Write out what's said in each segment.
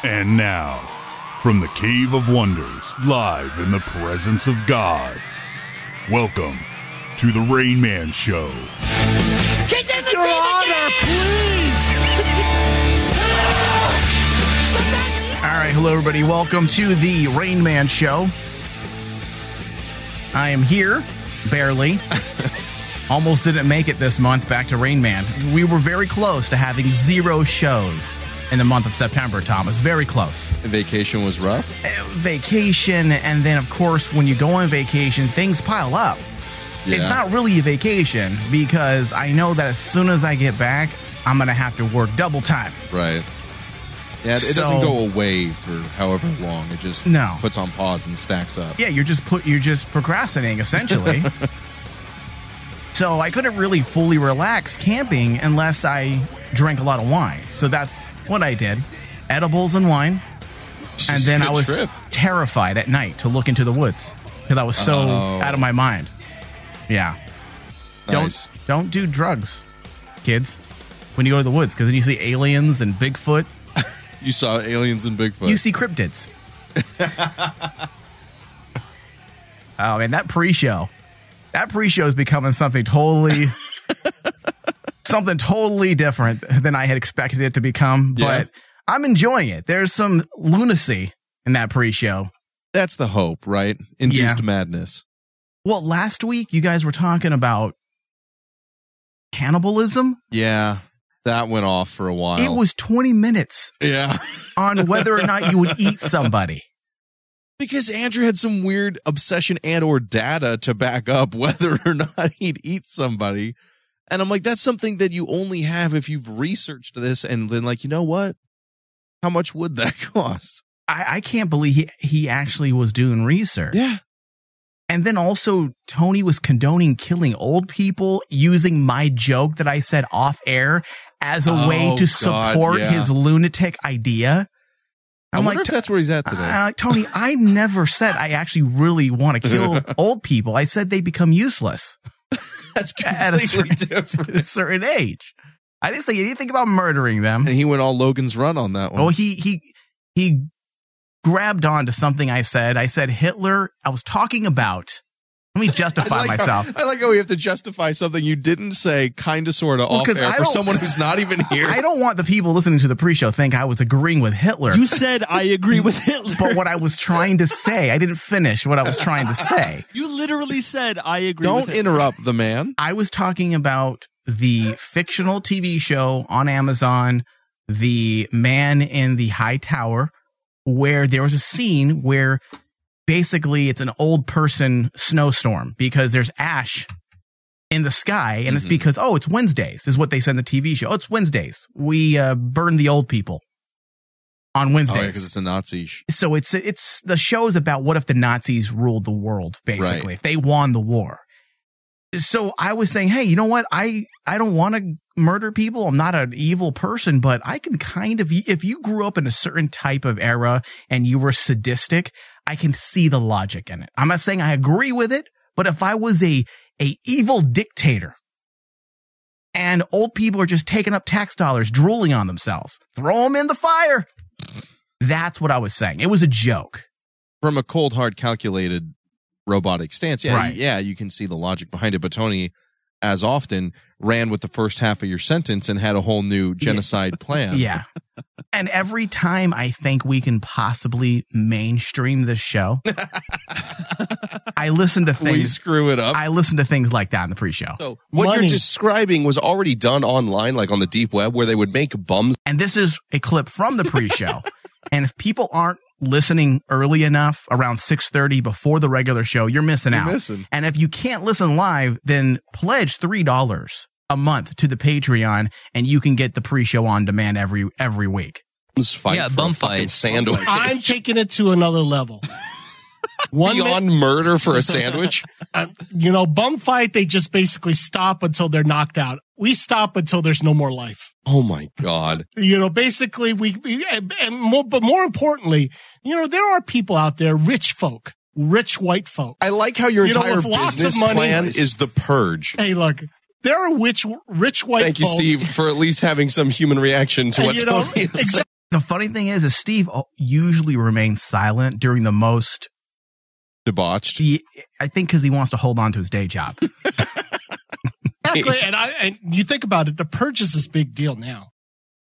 And now, from the Cave of Wonders, live in the presence of gods, welcome to the Rain Man Show. Your Honor, please! All right, hello everybody. Welcome to the Rain Man Show. I am here, barely. Almost didn't make it this month back to Rain Man. We were very close to having 0 shows in the month of September, Thomas. Very close. Vacation was rough? Vacation, and then, of course, when you go on vacation, things pile up. Yeah. It's not really a vacation because I know that as soon as I get back, I'm going to have to work double time. Right. Yeah, it doesn't go away for however long. It just puts on pause and stacks up. Yeah, you're just procrastinating, essentially. So I couldn't really fully relax camping unless I drank a lot of wine. So that's what I did. Edibles and wine. And then I was terrified at night to look into the woods because I was so out of my mind. Yeah. Nice. Don't do drugs, kids, when you go to the woods because then you see aliens and Bigfoot. You saw aliens and Bigfoot. You see cryptids. Oh, man, that pre-show is becoming something totally different than I had expected it to become. But I'm enjoying it. There's some lunacy in that pre-show. That's the hope, right? Induced madness. Well, last week you guys were talking about cannibalism. Yeah. That went off for a while. It was 20 minutes on whether or not you would eat somebody. Because Andrew had some weird obsession and or data to back up whether or not he'd eat somebody. And I'm like, that's something that you only have if you've researched this and been like, you know what? How much would that cost? I can't believe he actually was doing research. Yeah. And then also, Tony was condoning killing old people using my joke that I said off air as a way to support his lunatic idea. I wonder if that's where he's at today. Tony, I never said I actually really want to kill old people. I said they become useless. That's completely different. At a certain age. I didn't say anything about murdering them. And he went all Logan's Run on that one. Oh, he grabbed on to something I said. I said Hitler. I was talking about. Let me justify myself. I like how we have to justify something you didn't say, kind of, sort of, off air for someone who's not even here. I don't want the people listening to the pre-show think I was agreeing with Hitler. You said I agree with Hitler. But what I was trying to say, I didn't finish what I was trying to say. You literally said I agree with Hitler. Don't interrupt the man. I was talking about the fictional TV show on Amazon, The Man in the High Tower, where there was a scene where basically it's an old person snowstorm because there's ash in the sky, and it's because, it's Wednesdays, is what they said in the TV show. Oh, it's Wednesdays. We burn the old people on Wednesdays. Because it's a Nazi. So it's the show is about what if the Nazis ruled the world, basically, if they won the war. So I was saying, hey, you know what? I don't want to murder people. I'm not an evil person, but I can kind of, if you grew up in a certain type of era and you were sadistic, I can see the logic in it. I'm not saying I agree with it, but if I was a evil dictator and old people are just taking up tax dollars, drooling on themselves, throw them in the fire. That's what I was saying. It was a joke. From a cold, hard, calculated robotic stance. Yeah, right. Yeah, you can see the logic behind it. But Tony, as often, ran with the first half of your sentence and had a whole new genocide plan. Yeah. And every time I think we can possibly mainstream this show, I listen to things. We screw it up. I listen to things like that in the pre-show. So what you're describing was already done online, like on the deep web, where they would make bums. And this is a clip from the pre-show. And if people aren't listening early enough, around 6:30 before the regular show, you're missing out. And if you can't listen live, then pledge $3 a month to the Patreon, and you can get the pre-show on demand every week. Bum fights. Sandwich. I'm taking it to another level. Beyond murder for a sandwich? Bum fight, they just basically stop until they're knocked out. We stop until there's no more life. Oh my God. Basically but more importantly, there are people out there, rich white folk. I like how your entire business plan is the purge. Hey, look, there are rich white folk. Thank you, Steve, for at least having some human reaction to what Tony is saying. The funny thing is Steve usually remains silent during the most debauched. I think because he wants to hold on to his day job. Exactly. And you think about it, the purge is this big deal now.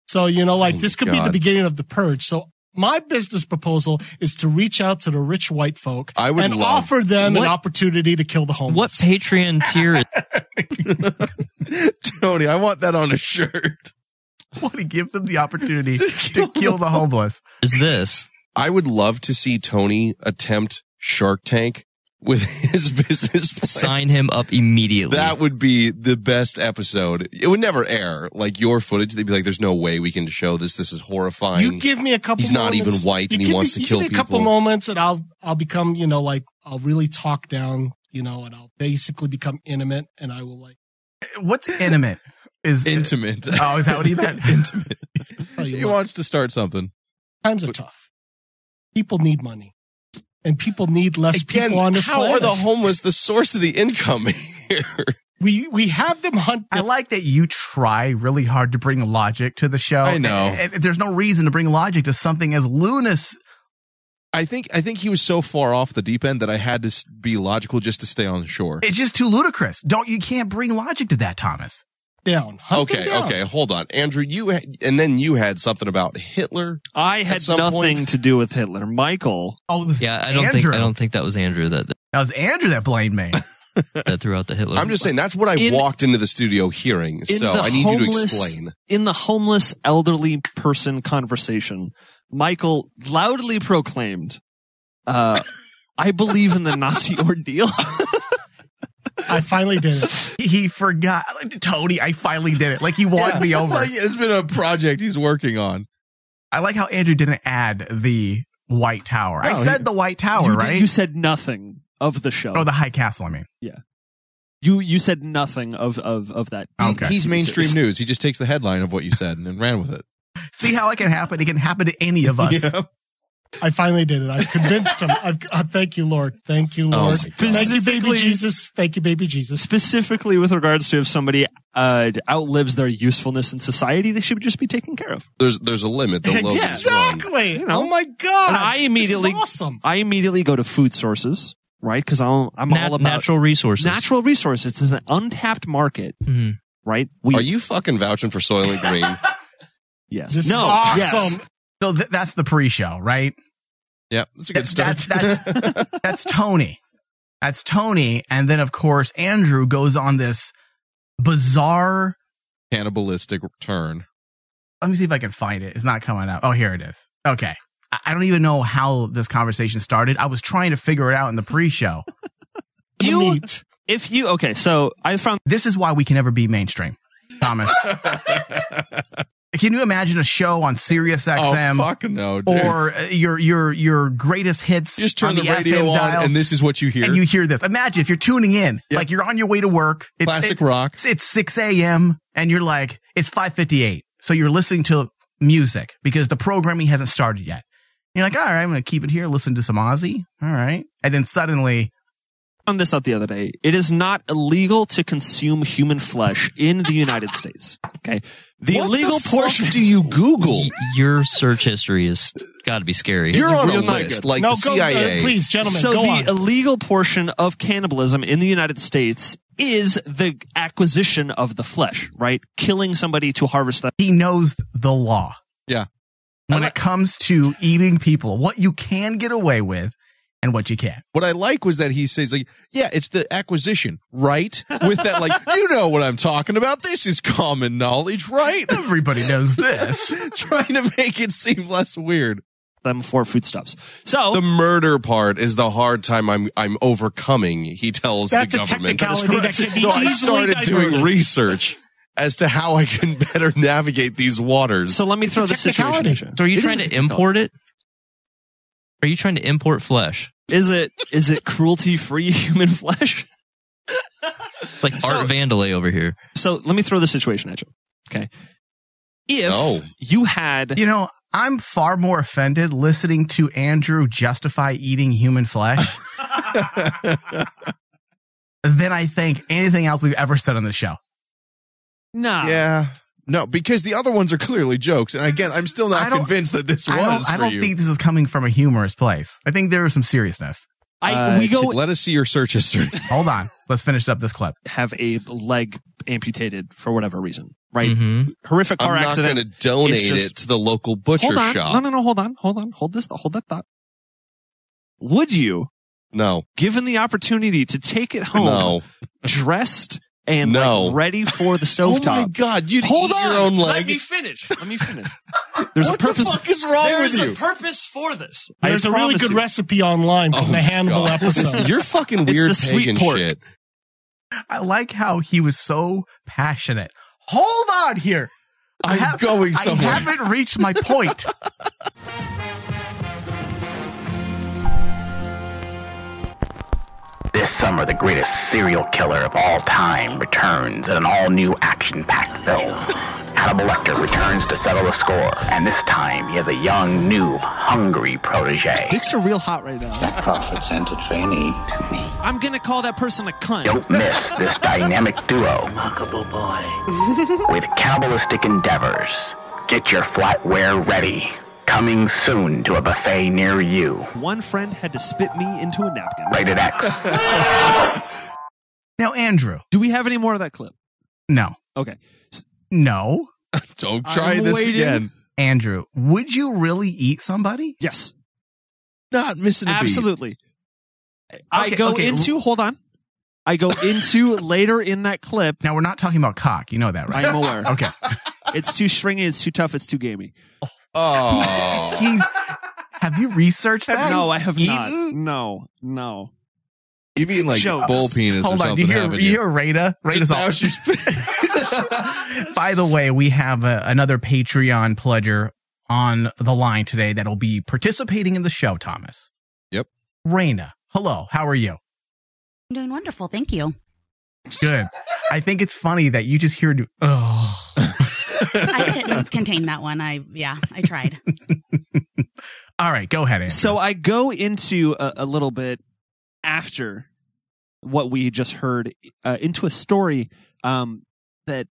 So, this could be the beginning of the purge. So my business proposal is to reach out to the rich white folk and offer them an opportunity to kill the homeless. What Patreon tier is Tony, I want that on a shirt. I want to give them the opportunity to kill the homeless. Is this? I would love to see Tony attempt Shark Tank with his business plan. Sign him up immediately. That would be the best episode. It would never air. Like your footage, they'd be like, there's no way we can show this. This is horrifying. You give me a couple He's not even white and he wants to kill people. Give me a couple moments and I'll become, I'll really talk down, and I'll basically become intimate and I will What's intimate? Is intimate. Oh, is that what he meant? Intimate. He wants to start something. Times are tough. People need money. And people need less people on this planet. How are the homeless the source of the income here? We have them hunt. I like that you try really hard to bring logic to the show. I know. And there's no reason to bring logic to something as lunatic. I think he was so far off the deep end that I had to be logical just to stay on the shore. It's just too ludicrous. You can't bring logic to that, Thomas. Down. Okay, hold on. Andrew, you had something about Hitler. I had nothing to do with Hitler. Michael. Oh, it was I don't think that was Andrew that was Andrew that blamed me. That threw out the Hitler. I'm just saying that's what I walked into the studio hearing. So I need you to explain. In the homeless elderly person conversation, Michael loudly proclaimed, I believe in the Nazi ordeal. I finally did it. He forgot. Tony, I finally did it. Like he won me over. Like it's been a project he's working on. I like how Andrew didn't add the White Tower. I said the White Tower, right? You said nothing of the show. Oh, the High Castle, I mean. Yeah. You said nothing of that. Okay. He's mainstream news. He just takes the headline of what you said and ran with it. See how it can happen? It can happen to any of us. Yeah. I finally did it. I convinced him. Thank you, Lord. Thank you, Lord. Thank you, baby Jesus. Thank you, baby Jesus. Specifically with regards to if somebody outlives their usefulness in society, they should just be taken care of. There's a limit. Exactly. Oh my God. And I immediately go to food sources, right? Because I'm all about natural resources. Natural resources. It's an untapped market, right? Are you fucking vouching for Soylent Green? Yes. This is awesome. Yes. So that's the pre-show, right? Yeah, that's a good start. That's Tony. That's Tony. And then, of course, Andrew goes on this bizarre cannibalistic turn. Let me see if I can find it. It's not coming up. Oh, here it is. Okay. I don't even know how this conversation started. I was trying to figure it out in the pre-show. So I found this is why we can never be mainstream, Thomas. Can you imagine a show on Sirius XM? Oh, fuck no, dude. Or your greatest hits? Just turn on the radio on, dial, and this is what you hear. And you hear this. Imagine if you're tuning in, like you're on your way to work. Classic rock. It's 6 a.m. and you're like, it's 5:58. So you're listening to music because the programming hasn't started yet. You're like, all right, I'm going to keep it here, listen to some Ozzy. All right. And then suddenly... I found this out the other day. It is not illegal to consume human flesh in the United States. Okay. The illegal portion. Do you Google? Your search history has got to be scary. You're on a list like the CIA. Please, gentlemen, so go the illegal portion of cannibalism in the United States is the acquisition of the flesh, right? Killing somebody to harvest that. He knows the law. Yeah. When it comes to eating people, what you can get away with and what you can't. What I like was that he says, like, yeah, it's the acquisition, right? With that, like, you know what I'm talking about. This is common knowledge, right? Everybody knows this. Trying to make it seem less weird. Them for foodstuffs. So the murder part is the hard time I'm overcoming. He tells the government. That's a technicality that can be so I started doing research as to how I can better navigate these waters. So let me throw the situation at you. So are you trying to import it? Are you trying to import flesh? Is it cruelty-free human flesh? Like Art Vandelay over here. So let me throw the situation at you. Okay. If you had... You know, I'm far more offended listening to Andrew justify eating human flesh than I think anything else we've ever said on the show. No. Yeah. No, because the other ones are clearly jokes. And again, I'm still not convinced that this was I don't think this is coming from a humorous place. I think there is some seriousness. Let us see your search history. Hold on. Let's finish up this clip. Have a leg amputated for whatever reason, right? Mm-hmm. Horrific car accident. I'm not going to donate it to the local butcher shop. No, hold on. Hold that thought. Would you? No. Given the opportunity to take it home, dressed and like ready for the stovetop. Oh my God! You'd eat your own leg. Let me finish. There's a purpose. What the fuck is wrong with you? There's a purpose for this. There's a really good recipe online from the Hannibal episode. You're fucking weird pagan shit. I like how he was so passionate. Hold on here. I'm going somewhere. I haven't reached my point. This summer, the greatest serial killer of all time returns in an all-new action-packed film. Hannibal Lecter returns to settle the score, and this time he has a young, new, hungry protege. Dicks are real hot right now. Jack Crawford sent a trainee to me. I'm gonna call that person a cunt. Don't miss this dynamic duo. Remarkable boy. With cannibalistic endeavors. Get your flatware ready. Coming soon to a buffet near you. One friend had to spit me into a napkin. Rated X. Now, Andrew. Do we have any more of that clip? No. Okay. No. Don't try this again. Andrew, would you really eat somebody? Yes. Not missing a beat. Absolutely. I go into later in that clip. Now, we're not talking about cock. You know that, right? I am aware. Okay. It's too stringy. It's too tough. It's too gamey. Oh. Have you researched that? No, I have not. No. You've eaten like bull penis or something, haven't you? You hear Rada? Rada's all. By the way, we have another Patreon pledger on the line today that'll be participating in the show, Thomas. Yep. Raina, hello. How are you? I'm doing wonderful. Thank you. Good. I think it's funny that you just hear, I couldn't contain that one. I tried. All right, go ahead, Andrew. So I go into a little bit after what we just heard into a story that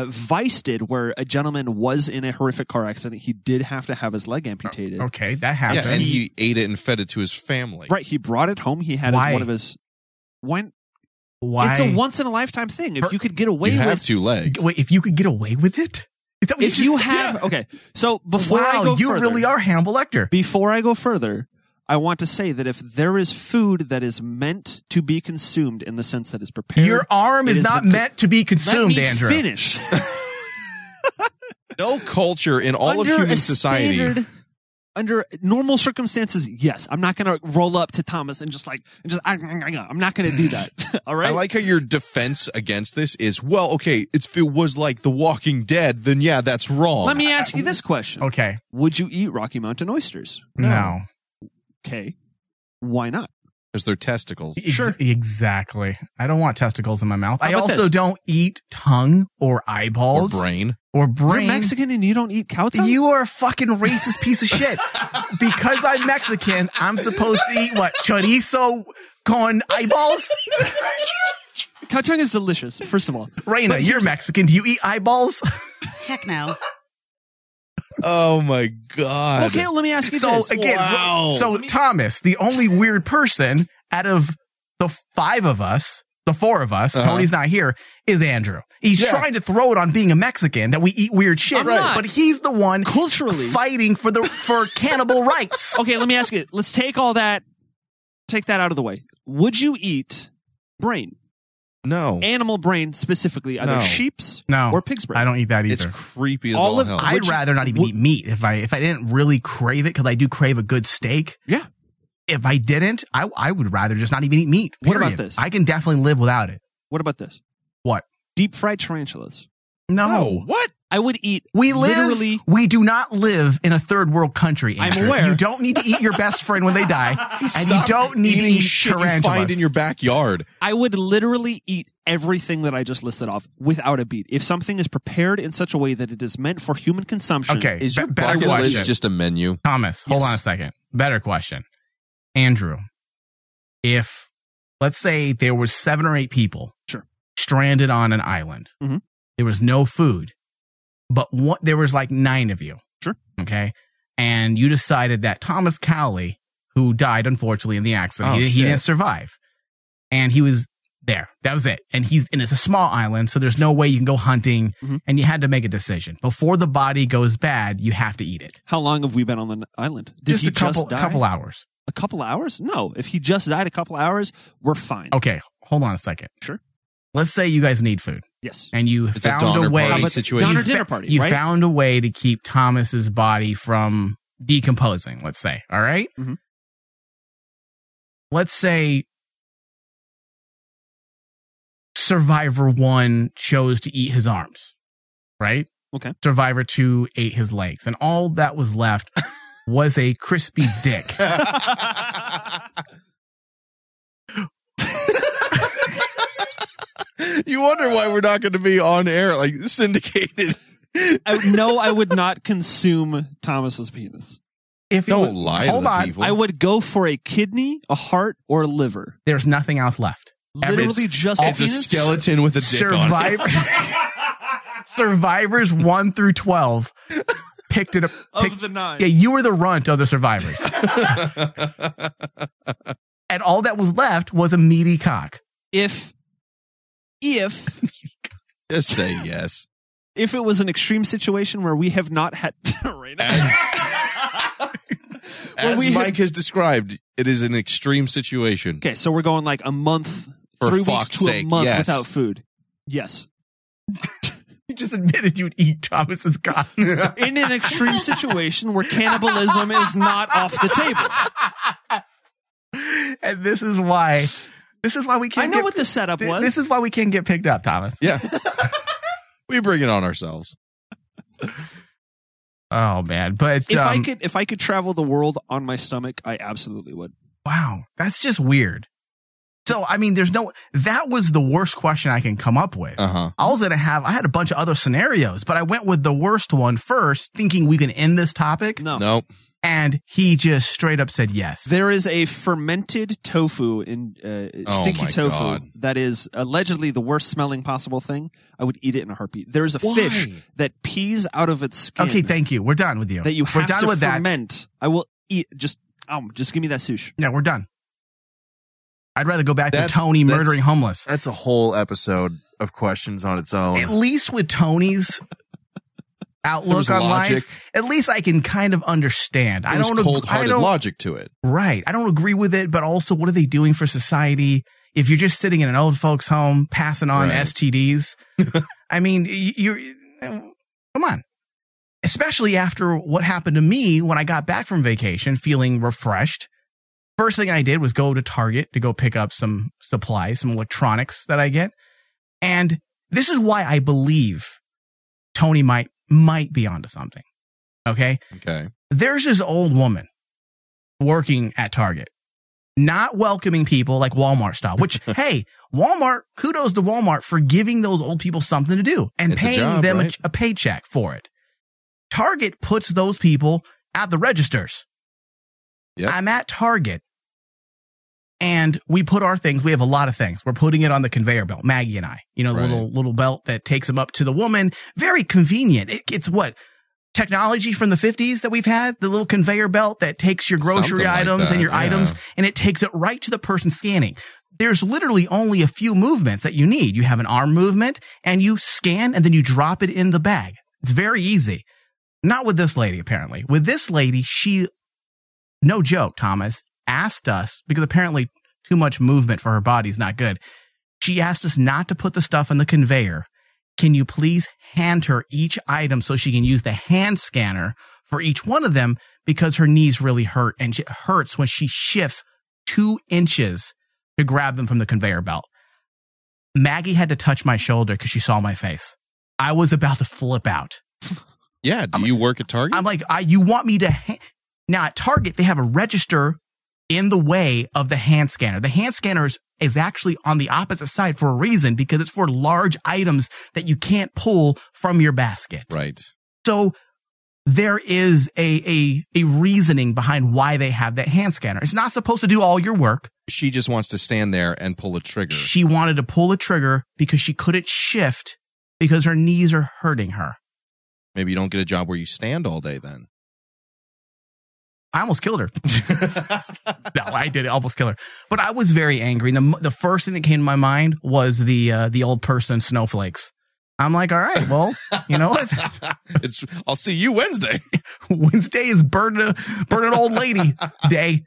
Vice did, where a gentleman was in a horrific car accident. He did have to have his leg amputated. Okay, that happened. Yeah, and he ate it and fed it to his family. Right, he brought it home. He had it as one of his... Why? It's a once in a lifetime thing. If you could get away with... You have 2 legs. Wait, if you could get away with it? Is that what if you have... Yeah. Okay, so before I go further... you really are Hannibal Lecter. Before I go further, I want to say that if there is food that is meant to be consumed in the sense that it's prepared... Your arm is not meant to be consumed, Andrew. Let me finish. No culture in all of human society... Under normal circumstances, yes, I'm not going to roll up to Thomas and I'm not going to do that. All right. I like how your defense against this is, well, okay, if it was like The Walking Dead, then yeah, that's wrong. Let me ask you this question. Okay. Would you eat Rocky Mountain oysters? No. Okay. Why not? Because they're testicles. Sure. Exactly. I don't want testicles in my mouth. I also don't eat tongue or eyeballs. Or brain. Or brain. You're Mexican and you don't eat cow tongue? You are a fucking racist piece of shit. Because I'm Mexican, I'm supposed to eat what? Chorizo con eyeballs? Cow tongue is delicious, first of all. Raina, you're Mexican. Do you eat eyeballs? Heck no. Oh my God. Okay, let me ask you this. Again, Thomas, the only weird person out of the 4 of us, Tony's not here, is Andrew. He's trying to throw it on being a Mexican that we eat weird shit, but he's the one culturally fighting for cannibal rights. Okay, let me ask you. Let's take that out of the way. Would you eat brain? No. Animal brain specifically, either sheep's or pig's brain. I don't eat that either. It's creepy as all hell. I'd rather not even eat meat if I didn't really crave it, because I do crave a good steak. Yeah. If I didn't, I would rather just not even eat meat. Period. What about this? I can definitely live without it. What about this? What? Deep fried tarantulas. No. What? I would eat. We do not live in a third world country, Andrew. I'm aware. You don't need to eat your best friend when they die, and you don't need to eat shit tarantulas. you find in your backyard. I would literally eat everything that I just listed off without a beat. If something is prepared in such a way that it is meant for human consumption. Okay, is your bucket list just a menu? Thomas, hold on a second. Better question. Andrew, if, let's say there was 7 or 8 people stranded on an island. Mm-hmm. There was no food. but there was like 9 of you. Sure. Okay. And you decided that Thomas Cowley, who died unfortunately in the accident, he didn't survive. And he was there. That was it. And it's a small island, so there's no way you can go hunting. And you had to make a decision. Before the body goes bad, you have to eat it. How long have we been on the island? Did Just he a couple hours. A couple hours? No. If he just died a couple hours, we're fine. Okay, hold on a second. Sure. Let's say you guys need food. Yes. And you found a way. Donner dinner party. You right? found a way to keep Thomas's body from decomposing. Let's say. All right? Let's say Survivor 1 chose to eat his arms. Right? Okay. Survivor 2 ate his legs, and all that was left was a crispy dick. You wonder why we're not going to be on air, like syndicated. I would not consume Thomas's penis. Don't lie to the people. I would go for a kidney, a heart, or a liver. There's nothing else left. Literally just it's a skeleton with a dick on it. Survivors 1 through 12 picked it up. Of the 9. Yeah, you were the runt of the survivors. And all that was left was a meaty cock. If just say yes. If it was an extreme situation where we have not had as Mike has described, it is an extreme situation. Okay, so we're going like a month, For 3 weeks fuck's to sake, a month yes. without food. Yes. You just admitted you'd eat Thomas's cock. In an extreme situation where cannibalism is not off the table. And this is why we can't. I know what the setup was. This is why we can't get picked up, Thomas. Yeah. We bring it on ourselves. Oh man, but if I could travel the world on my stomach, I absolutely would. Wow, that's just weird. So I mean, that was the worst question I can come up with. I had a bunch of other scenarios, but I went with the worst one first, thinking we can end this topic. Nope. And he just straight up said yes. There is a fermented tofu in stinky tofu God. that is allegedly the worst smelling possible thing. I would eat it in a heartbeat. There is a fish that pees out of its skin. Okay, thank you. We're done with you. That you have we're done to with ferment. That. I will eat. Just give me that sushi. Yeah, we're done. I'd rather go back to Tony murdering homeless. That's a whole episode of questions on its own. At least with Tony's outlook on life, at least I can kind of understand. I don't cold-hearted logic to it. Right. I don't agree with it, but also what are they doing for society? If you're just sitting in an old folks home passing on STDs, I mean, come on. Especially after what happened to me when I got back from vacation feeling refreshed. First thing I did was go to Target to go pick up some supplies, some electronics that I get. And this is why I believe Tony might be onto something. Okay? There's this old woman working at Target, not welcoming people like Walmart style, which, hey, Walmart, kudos to Walmart for giving those old people something to do and paying them a paycheck for it. Target puts those people at the registers. Yep. I'm at Target and we put our things. We have a lot of things. We're putting it on the conveyor belt. Maggie and I, the little belt that takes them up to the woman. Very convenient. It's what technology from the 50s that we've had. The little conveyor belt that takes your grocery items and your items, and it takes it right to the person scanning. There's literally only a few movements that you need. You have an arm movement and you scan and then you drop it in the bag. It's very easy. Not with this lady, apparently. With this lady, she, no joke, Thomas, asked us, because apparently too much movement for her body is not good. She asked us not to put the stuff on the conveyor. Can you please hand her each item so she can use the hand scanner for each one of them, because her knees really hurt and it hurts when she shifts 2 inches to grab them from the conveyor belt. Maggie had to touch my shoulder because she saw my face. I was about to flip out. Yeah. Do you work at Target? I'm like, you want me to... Now, at Target, they have a register in the way of the hand scanner. The hand scanner is actually on the opposite side for a reason, because it's for large items that you can't pull from your basket. Right. So there is a reasoning behind why they have that hand scanner. It's not supposed to do all your work. She just wants to stand there and pull a trigger. She wanted to pull a trigger because she couldn't shift because her knees are hurting her. Maybe you don't get a job where you stand all day then. I almost killed her. No, I did almost kill her. But I was very angry. The first thing that came to my mind was the old person snowflakes. I'm like, all right, well, you know what? I'll see you Wednesday. Wednesday is burn an old lady day.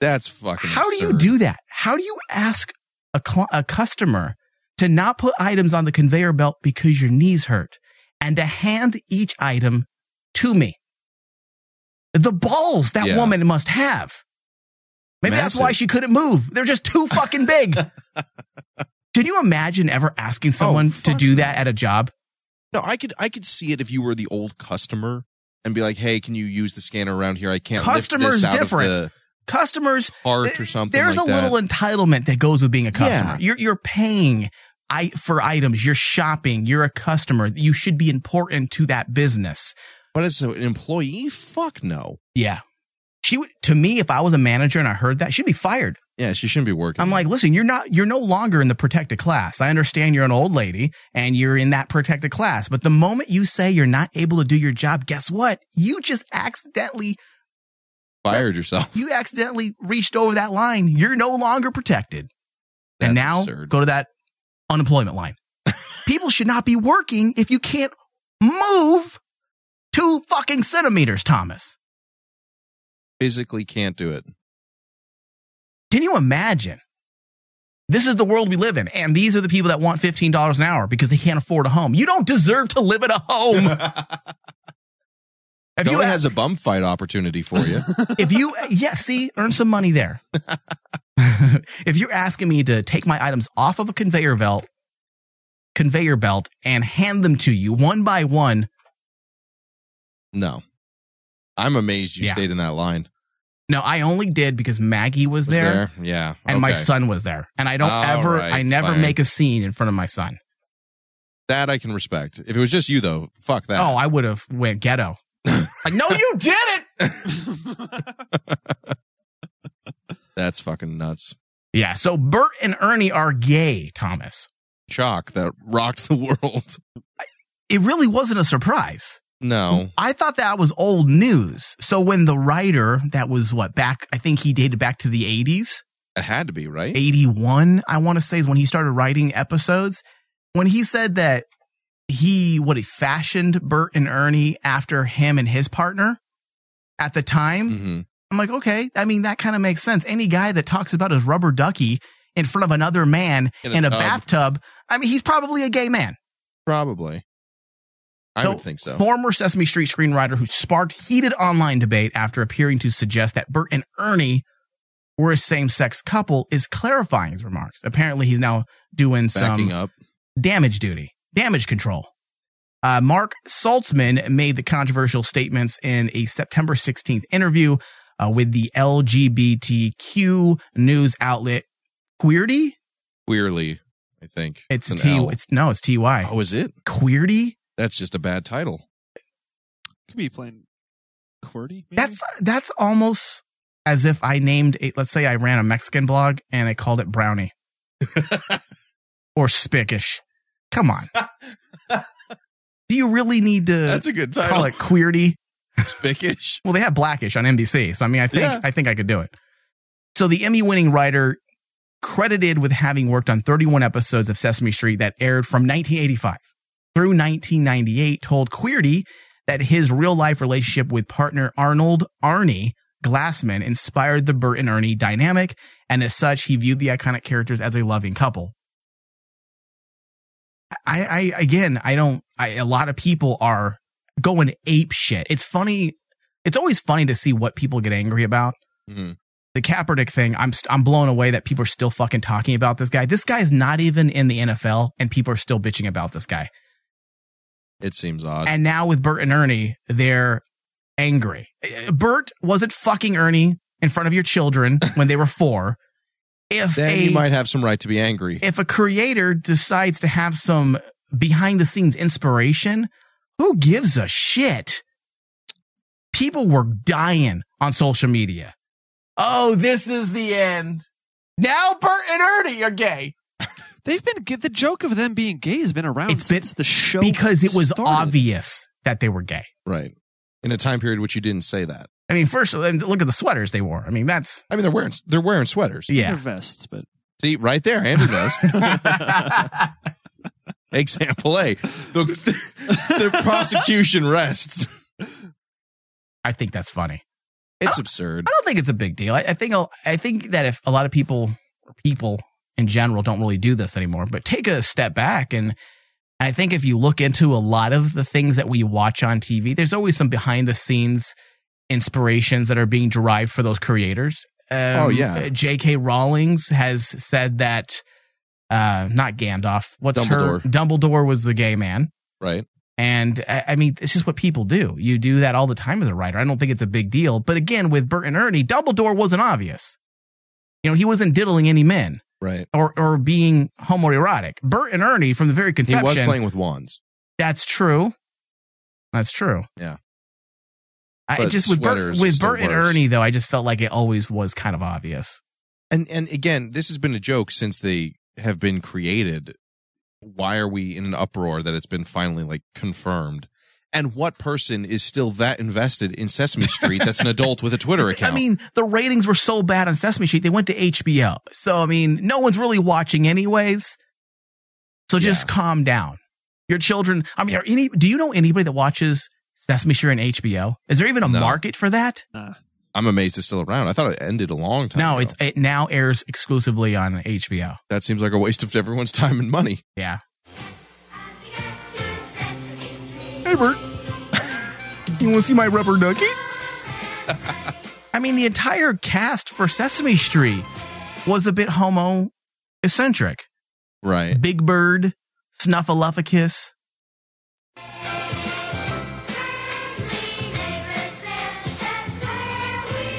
That's fucking How absurd. do you do that? How do you ask a customer to not put items on the conveyor belt because your knees hurt and to hand each item to me? The balls that woman must have. Maybe Massive. that's why she couldn't move. They're just too fucking big. Can you imagine ever asking someone to do that at a job? No, I could see it if you were the old customer and be like, hey, can you use the scanner around here? I can't Customers lift this out different. of the Customers, cart or something there's like a little entitlement that goes with being a customer. Yeah. You're paying for items. You're shopping. You're a customer. You should be important to that business. But as an employee, fuck no. Yeah. She would, to me, if I was a manager and I heard that, she'd be fired. Yeah, she shouldn't be working. I'm like, listen, you're no longer in the protected class. I understand you're an old lady and you're in that protected class. But the moment you say you're not able to do your job, guess what? You just accidentally fired yourself. You accidentally reached over that line. You're no longer protected. That's and now absurd. Go to that unemployment line. People should not be working if you can't move 2 fucking centimeters, Thomas. Physically can't do it. Can you imagine? This is the world we live in, and these are the people that want $15 an hour because they can't afford a home. You don't deserve to live at a home. If you has a bum fight opportunity for you. Earn some money there. If you're asking me to take my items off of a conveyor belt and hand them to you one by one. No. I'm amazed you stayed in that line. No, I only did because Maggie was there. Yeah. And my son was there. And I never make a scene in front of my son. That I can respect. If it was just you though, fuck that. Oh, I would have went ghetto. Like, no, you did it. That's fucking nuts. Yeah. So Burt and Ernie are gay, Thomas. Shock that rocked the world. It really wasn't a surprise. No. I thought that was old news. So when the writer that was I think he dated back to the 80s. It had to be, right? 81, I want to say, is when he started writing episodes. When he said that he fashioned Burt and Ernie after him and his partner at the time. Mm-hmm. I'm like, okay, I mean, that kind of makes sense. Any guy that talks about his rubber ducky in front of another man in a bathtub, I mean, he's probably a gay man. Probably. I would think so. Former Sesame Street screenwriter who sparked heated online debate after appearing to suggest that Burt and Ernie were a same-sex couple is clarifying his remarks. Apparently, he's now doing backing up damage control. Mark Saltzman made the controversial statements in a September 16th interview with the LGBTQ news outlet Queerty. Queerly, I think. It's TY. Oh, is it? Queerty? That's just a bad title. Could be plain QWERTY. Maybe? That's almost as if I named let's say I ran a Mexican blog and I called it Brownie. Or Spickish. Come on. Do you really need to That's a good title. Call it Queerty? Spickish? Well, they have Blackish on NBC, so I mean I think I could do it. So the Emmy-winning writer, credited with having worked on 31 episodes of Sesame Street that aired from 1985 through 1998, told Queerty that his real-life relationship with partner Arnie Glassman inspired the Burt and Ernie dynamic, and as such, he viewed the iconic characters as a loving couple. A lot of people are going ape shit. It's funny. It's always funny to see what people get angry about. Mm-hmm. The Kaepernick thing, I'm blown away that people are still fucking talking about this guy. This guy's not even in the NFL, and people are still bitching about this guy. It seems odd. And now with Burt and Ernie, they're angry. Burt wasn't fucking Ernie in front of your children when they were 4. Then you might have some right to be angry. If a creator decides to have some behind the scenes inspiration, who gives a shit? People were dying on social media. Oh, this is the end. Now Burt and Ernie are gay. They've been the joke of them being gay has been around since the show because it was started. obvious that they were gay. Right. In a time period which you didn't say that. I mean, first, look at the sweaters they wore. I mean, they're wearing sweaters. Yeah. They're vests, but see right there, Andrew knows. Example A. The prosecution rests. I think that's funny. It's absurd. I don't think it's a big deal. I think that if a lot of people in general don't really do this anymore, but take a step back, and I think if you look into a lot of the things that we watch on TV, there's always some behind the scenes inspirations that are being derived for those creators. J.K. Rowling has said that not Gandalf. Dumbledore was the gay man. Right. And I mean, it's just what people do. You do that all the time as a writer. I don't think it's a big deal. But again, with Burt and Ernie, Dumbledore wasn't obvious. You know, he wasn't diddling any men. Right. Or being homoerotic. Burt and Ernie, from the very conception. He was playing with wands. That's true. Yeah. With Burt and Ernie, though, I just felt like it always was kind of obvious. And again, this has been a joke since they have been created. Why are we in an uproar that it's been finally confirmed? And what person is still that invested in Sesame Street that's an adult with a Twitter account? I mean, the ratings were so bad on Sesame Street, they went to HBO. So, I mean, no one's really watching anyways. So just calm down. Your children, I mean, do you know anybody that watches Sesame Street on HBO? Is there even a market for that? I'm amazed it's still around. I thought it ended a long time ago. It now airs exclusively on HBO. That seems like a waste of everyone's time and money. Yeah. Hey, Bert. You want to see my rubber ducky? I mean, the entire cast for Sesame Street was a bit homo-eccentric. Right. Big Bird, Snuffleupagus.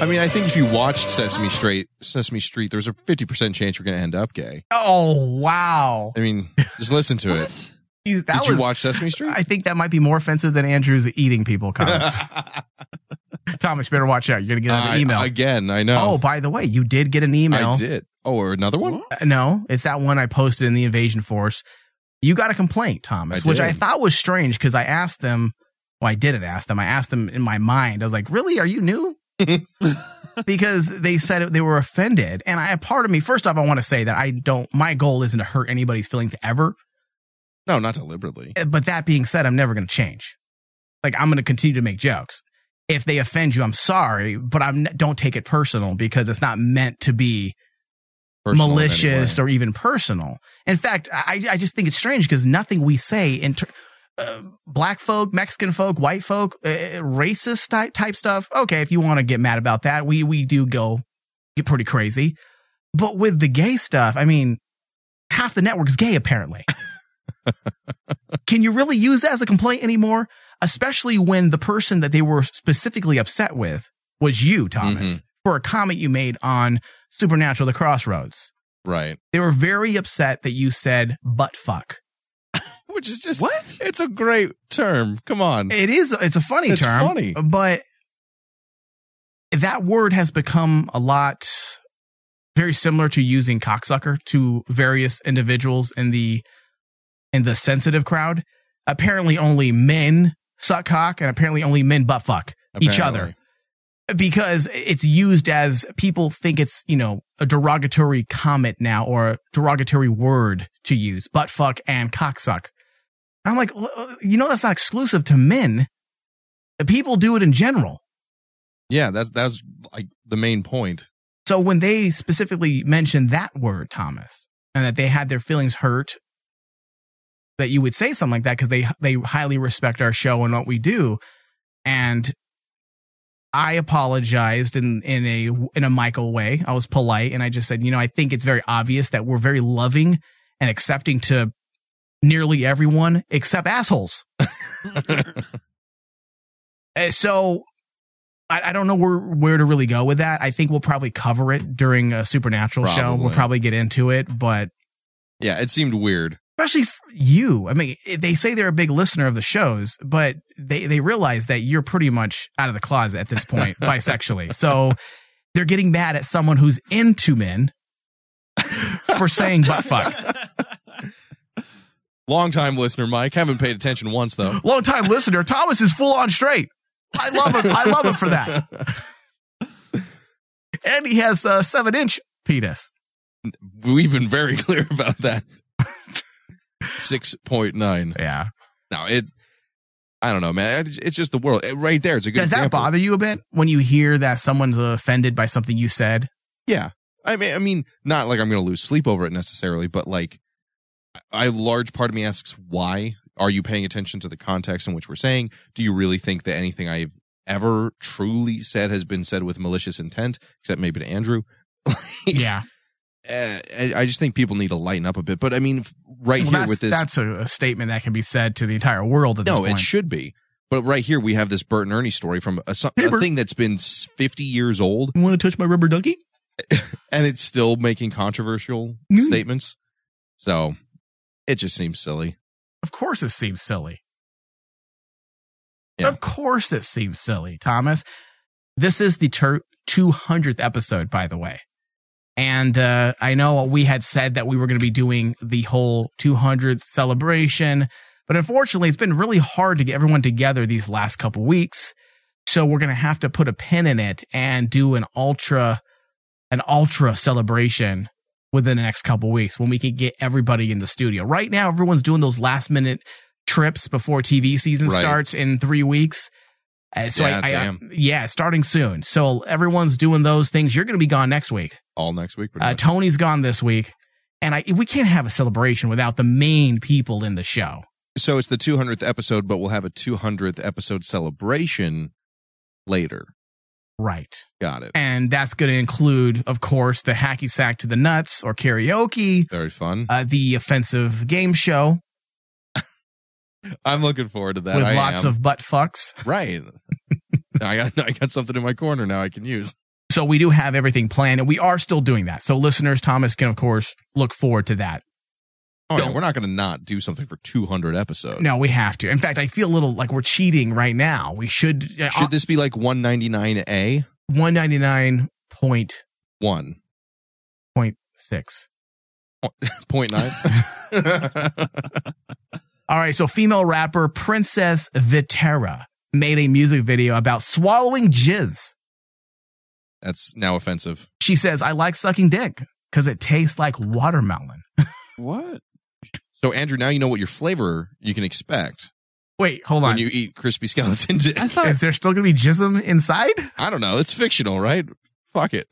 I mean, I think if you watched Sesame Street, there's a 50% chance you're going to end up gay. Oh, wow. I mean, just listen to it. Did you watch Sesame Street? I think that might be more offensive than Andrew's eating people comment. Thomas, you better watch out. You're going to get an email. Again, I know. Oh, by the way, you did get an email. I did. Oh, or another one? No, it's that one I posted in the Invasion Force. You got a complaint, Thomas, which I thought was strange because I asked them. Well, I didn't ask them. I asked them in my mind. I was like, really? Are you new? Because they said they were offended. And part of me, first off, I want to say that my goal isn't to hurt anybody's feelings ever. No, not deliberately. But that being said, I'm never going to change. I'm going to continue to make jokes. If they offend you, I'm sorry, but don't take it personal because it's not meant to be malicious or even personal. In fact, I just think it's strange because nothing we say black folk, Mexican folk, white folk, racist type stuff. Okay, if you want to get mad about that, we do get pretty crazy. But with the gay stuff, I mean, half the network's gay apparently. Can you really use that as a complaint anymore? Especially when the person that they were specifically upset with was you, Thomas, for a comment you made on Supernatural: The Crossroads. Right. They were very upset that you said butt fuck. Which is just what? It's a great term. Come on. It is. It's a funny term. Funny. But that word has become a lot very similar to using cocksucker to various individuals in the sensitive crowd. Apparently only men suck cock and apparently only men butt fuck each other. Because it's used as people think it's, a derogatory comment now or a derogatory word to use. Butt fuck and cocksuck. I'm like, that's not exclusive to men. People do it in general. Yeah, that's like the main point. So when they specifically mentioned that word, Thomas, and that they had their feelings hurt, that you would say something like that because they highly respect our show and what we do. And I apologized in a Michael way. I was polite and I just said, I think it's very obvious that we're very loving and accepting to nearly everyone except assholes. So I don't know where to really go with that. I think we'll probably cover it during a Supernatural show. We'll probably get into it, but yeah, it seemed weird. Especially for you. I mean, they say they're a big listener of the shows, but they realize that you're pretty much out of the closet at this point, bisexually. So they're getting mad at someone who's into men for saying butt fuck. Long-time listener, Mike. Haven't paid attention once, though. Long-time listener. Thomas is full on straight. I love him. I love him for that. And he has a 7-inch penis. We've been very clear about that. 6.9. Yeah. No, I don't know, man. It's just the world. Right there, it's a good example. Does that bother you a bit when you hear that someone's offended by something you said? Yeah. I mean, not like I'm going to lose sleep over it necessarily, but like, a large part of me asks, why? Are you paying attention to the context in which we're saying? Do you really think that anything I've ever truly said has been said with malicious intent, except maybe to Andrew? Yeah. I just think people need to lighten up a bit. But I mean, here with this, that's a statement that can be said to the entire world at this point. No, it should be. But right here, we have this Burt and Ernie story from a thing that's been 50 years old. You want to touch my rubber ducky? And it's still making controversial statements. So it just seems silly. Of course it seems silly. Yeah. Of course it seems silly, Thomas. This is the 200th episode, by the way. And I know we had said that we were going to be doing the whole 200th celebration, but unfortunately, it's been really hard to get everyone together these last couple weeks. So we're going to have to put a pin in it and do an ultra celebration within the next couple weeks when we can get everybody in the studio. Right now, everyone's doing those last minute trips before TV season starts in 3 weeks. Starting soon. So everyone's doing those things. You're going to be gone next week. All next week. Tony's gone this week. And we can't have a celebration without the main people in the show. So it's the 200th episode, but we'll have a 200th episode celebration later. Right. Got it. And that's going to include, of course, the Hacky Sack to the Nuts or karaoke. Very fun. The offensive game show. I'm looking forward to that. With lots of butt fucks. Right. I got something in my corner now I can use. So we do have everything planned, and we are still doing that. So listeners, Thomas can, of course, look forward to that. Oh, yeah, we're not going to not do something for 200 episodes. No, we have to. In fact, I feel a little like we're cheating right now. We should. Should this be like 199A? 199.1.6. 0.9? All right, so female rapper Princess Vitera made a music video about swallowing jizz. That's now offensive. She says, I like sucking dick because it tastes like watermelon. What? So, Andrew, now you know what your flavor you can expect. Wait, hold on. When you eat crispy skeleton dick. Is there still going to be jism inside? I don't know. It's fictional, right? Fuck it.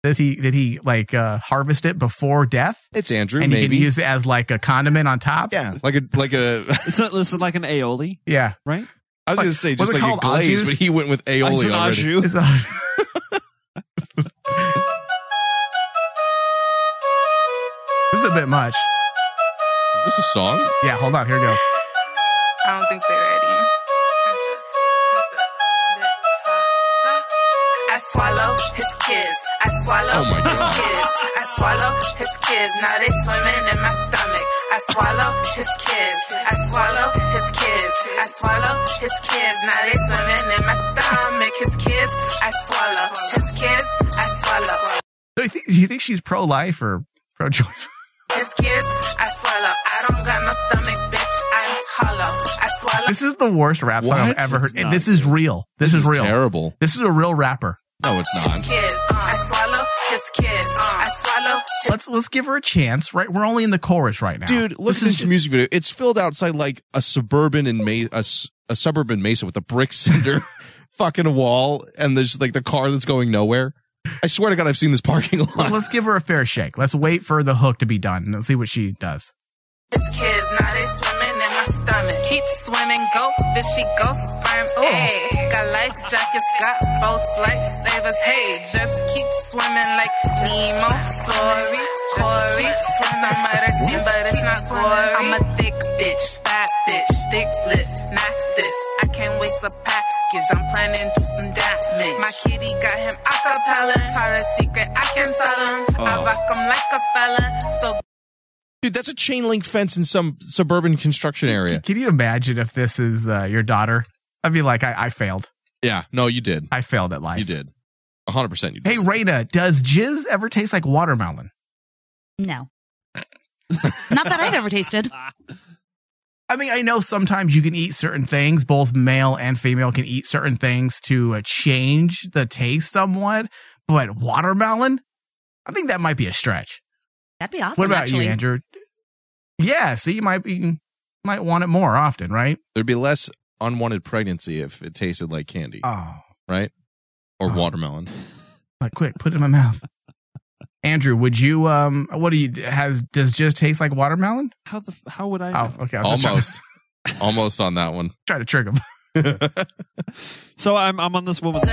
Did he like harvest it before death? It's Andrew, and maybe. And he can use it as like a condiment on top? Yeah, like a. It's like an aioli. Yeah. Right? I was going to say just like a glaze, but he went with aioli already. This is a bit much. Is this a song? Yeah, hold on. Here it goes. I don't think they're ready. I swallow his kids. I swallow his kids. I swallow his kids. Now they swimming in my stomach. I swallow his kids. I swallow his kids. I swallow his kids. Now they swimming in my stomach. His kids, I swallow. His kids, I swallow. Do you think she's pro-life or pro-choice? His kids, I swallow. I don't got no stomach, bitch. I'm hollow. I swallow. This is the worst rap song I've ever heard. This is real. This is real. Terrible. This is a real rapper. No, it's not. His kids, I swallow. His kids, I swallow. Let's give her a chance, right? We're only in the chorus right now. Dude, listen to the music video. It's filled outside like a suburban a suburban Mesa with a brick cinder fucking wall, and there's like the car that's going nowhere. I swear to God, I've seen this parking lot. Well, let's give her a fair shake. Let's wait for the hook to be done and let's see what she does. His kids, now they swimming in my stomach. Keep swimming, go fishy, go sperm. Hey, got life jackets, got both lifesavers. Hey, just keep swimming like Nemo. Sorry, Corey. Swim some other team, but it's not Corey. I'm a thick bitch, fat bitch, thick lips, not this. I can't waste a package. I'm planning to do some damage. My kitty got him acapella. Tara's secret, I can tell him. I rock him like a felon. So. Dude, that's a chain link fence in some suburban construction area. Can you imagine if this is your daughter? I'd be like, I failed. Yeah, no, you did. I failed at life. You did. 100% you did. Hey, Raina, does jizz ever taste like watermelon? No. Not that I've ever tasted. I mean, I know sometimes you can eat certain things. Both male and female can eat certain things to change the taste somewhat. But watermelon, I think that might be a stretch. That'd be awesome. What about actually. you, Andrew? Yeah, see, you might want it more often, right? There'd be less unwanted pregnancy if it tasted like candy. Oh, right? Or watermelon. Like, quick, put it in my mouth. Andrew, would you? What do you does just taste like watermelon? How would I know? Oh, okay. Almost on that one. Try to trick him. So I'm on this woman's.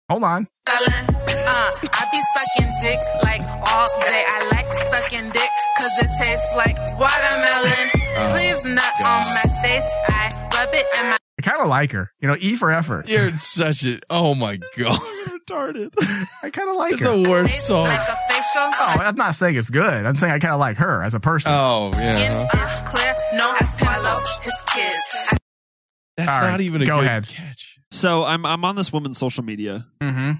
Hold on. I be sucking dick like all day. I like sucking dick because it tastes like watermelon. Please nut on my face. I rub it in my. I kind of like her. E for effort. You're such a. Oh my god. Retarded. I kind of like it's her. It's the worst song. Oh, I'm not saying it's good. I'm saying I kind of like her as a person. Oh yeah. It's clear. No, I swallow his kids. That's all not right, even a go good ahead. catch. So I'm on this woman's social media. Mm-hmm.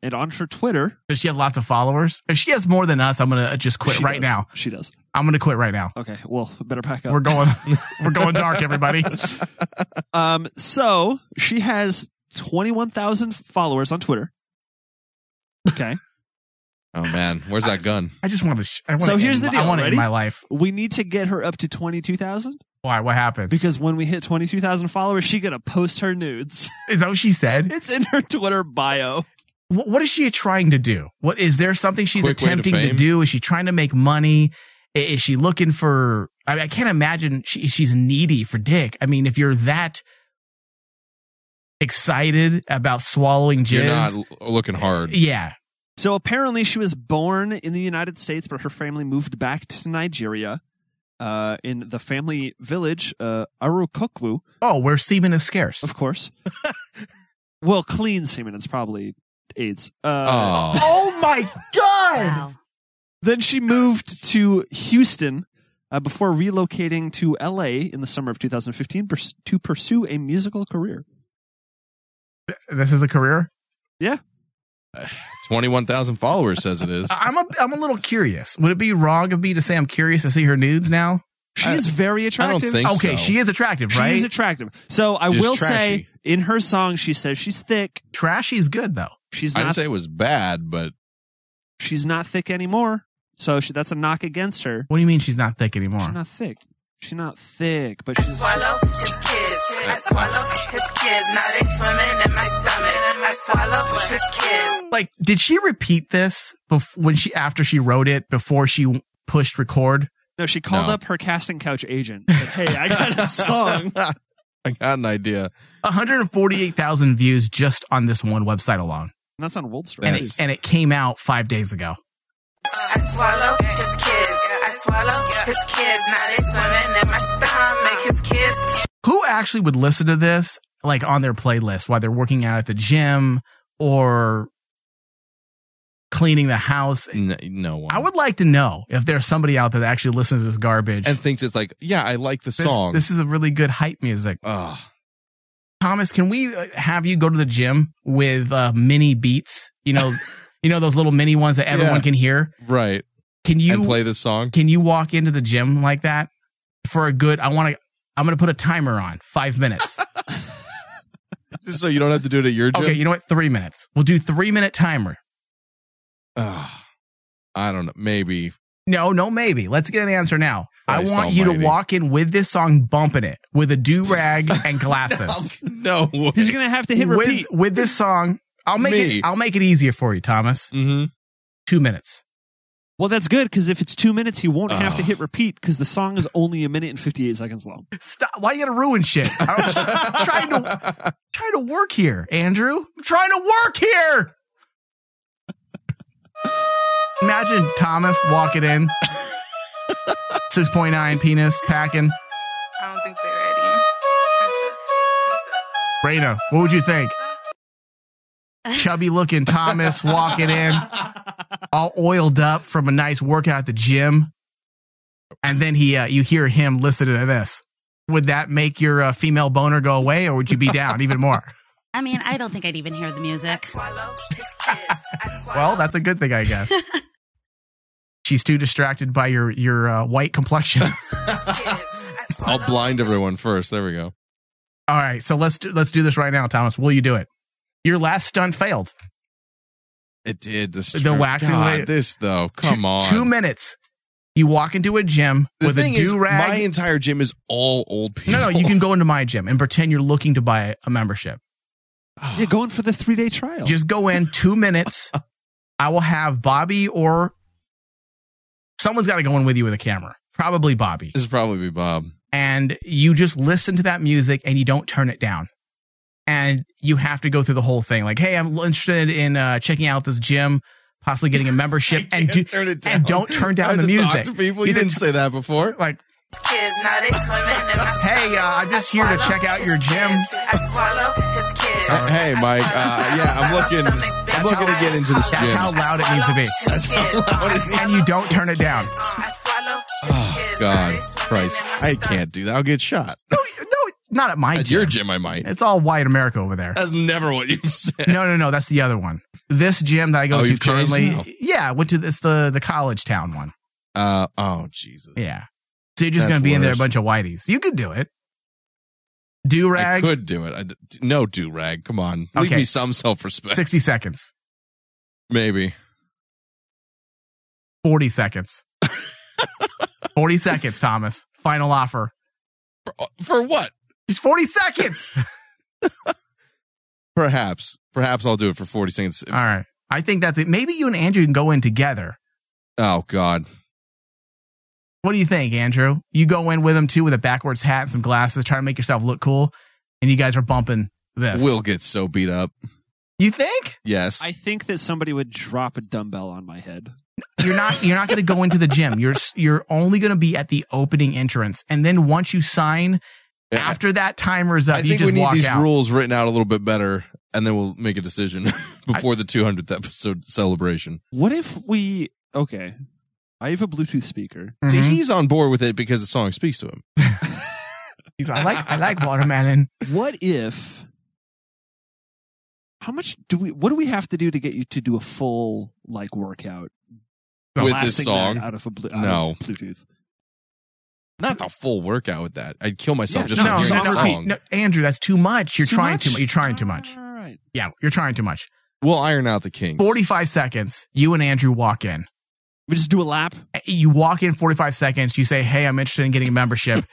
And on her Twitter. Does she have lots of followers? If she has more than us, I'm gonna just quit right now. She does. I'm gonna quit right now. Okay. Well, better pack up. We're going dark, everybody. So she has 21,000 followers on Twitter. Okay. Oh man, where's that gun? I just want to. So here's the deal. I want it Ready? in my life. We need to get her up to 22,000. Why? What happens? Because when we hit 22,000 followers, she's gonna post her nudes. Is that what she said? It's in her Twitter bio. What is she trying to do? What is there something she's Quick way to attempting to fame? do? Is she trying to make money? Is she looking for? I mean, I can't imagine she's needy for dick. I mean, if you're that excited about swallowing jizz, You're not looking hard. Yeah. So apparently she was born in the United States, but her family moved back to Nigeria in the family village, Arukokwu. Oh, where semen is scarce. Of course. Well, clean semen. It's probably AIDS. Oh my God. Wow. Then she moved to Houston before relocating to LA in the summer of 2015 to pursue a musical career. This is a career? Yeah. 21,000 followers says it is. I'm a little curious. Would it be wrong of me to say I'm curious to see her nudes now? She's very attractive. I don't think Okay, so. she is attractive, right? She's attractive. So I Just will trashy. say, in her song, she says she's thick. Trashy's good though. She's I didn't not. say it was bad, but She's not thick anymore. So that's a knock against her. What do you mean she's not thick anymore? She's not thick. She's not thick, but she's. Swallow his kids. I swallow his kids. Now they swimming in my stomach. I swallow his kids. Like, did she repeat this after she wrote it before she pushed record? No, she called No. up her casting couch agent. Said, "Hey, I got a song." I got an idea. 148,000 views just on this one website alone. And that's on World Star. And it came out 5 days ago. I swallow his kids. I swallow his kids. Now they swimming in my stomach. His kids. Who actually would listen to this, like, on their playlist while they're working out at the gym or cleaning the house? No one. I would like to know if there's somebody out there that actually listens to this garbage and thinks it's like, yeah, I like the song. This is a really good hype music. Thomas, can we have you go to the gym with mini beats? You know those little mini ones that everyone can hear. Right. Can you and play this song? Can you walk into the gym like that for a good? I'm gonna put a timer on 5 minutes. Just so you don't have to do it at your gym. Okay, you know what? 3 minutes. We'll do 3-minute timer. I don't know. Maybe. No, maybe. Let's get an answer now. Christ I want you to almighty. walk in with this song, bumping it with a do-rag and glasses. No. He's gonna have to hit repeat with this song. I'll make it easier for you, Thomas. 2 minutes. Well, that's good because if it's 2 minutes, he won't have to hit repeat because the song is only 1 minute and 58 seconds long. Stop! Why you gotta ruin shit? I'm trying to work here, Andrew. I'm trying to work here. Imagine Thomas walking in, 6.9 penis packing. I don't think they're ready. Raina, what would you think? Chubby looking Thomas walking in, all oiled up from a nice workout at the gym, and then you hear him listening to this. Would that make your female boner go away, or would you be down even more? I mean, I don't think I'd even hear the music. Well, that's a good thing, I guess. She's too distracted by your white complexion. I'll blind everyone first. There we go. All right, so let's do this right now, Thomas. Will you do it? Your last stunt failed. It did. The waxing. God, this though. Come on. 2 minutes. You walk into a gym with a do-rag. My entire gym is all old people. No, you can go into my gym and pretend you're looking to buy a membership. Yeah, going for the 3-day trial. Just go in 2 minutes. I will have Bobby or someone's got to go in with you with a camera. Probably Bobby. This is probably Bob. And you just listen to that music and you don't turn it down. And you have to go through the whole thing. Like, hey, I'm interested in checking out this gym, possibly getting a membership, and don't turn down the music. Talk to people. You didn't say that before. Like, hey, I'm just here to check out your gym. Hey, Mike. I'm looking to get into this gym. That's how loud it needs to be. That's how loud it needs. And you don't turn it down. Oh, God. Christ. I can't do that. I'll get shot. No, not at my gym. At your gym, I might. It's all white America over there. That's never what you've said. No. That's the other one. This gym that I go to currently. No. Yeah, I went to the college town one. Oh, Jesus. Yeah. So you're just going to be in there a bunch of whiteys. You could do it. Do-rag. I could do it. No do-rag. Come on. Leave me some self-respect. 60 seconds. Maybe. 40 seconds. 40 seconds, Thomas. Final offer. For what? Just 40 seconds. Perhaps I'll do it for 40 seconds. All right. I think that's it. Maybe you and Andrew can go in together. Oh, God. What do you think, Andrew? You go in with him, too, with a backwards hat and some glasses, trying to make yourself look cool, and you guys are bumping this. We'll get so beat up. You think? Yes. I think that somebody would drop a dumbbell on my head. You're not going to go into the gym. You're only going to be at the opening entrance, and then once you sign, after that timer's up, you just walk out. I think we need these rules written out a little bit better, and then we'll make a decision before the 200th episode celebration. What if we... Okay. I have a Bluetooth speaker. See, he's on board with it because the song speaks to him. He's like, I like watermelon. What if... How much what do we have to do to get you to do a full, workout? With this song? Out of Bluetooth. Not the full workout with that. I'd kill myself just no, for hearing the song. No, Andrew, that's too much. You're trying too much. All right. Yeah, you're trying too much. We'll iron out the kinks. 45 seconds. You and Andrew walk in. We just do a lap? You walk in 45 seconds. You say, hey, I'm interested in getting a membership.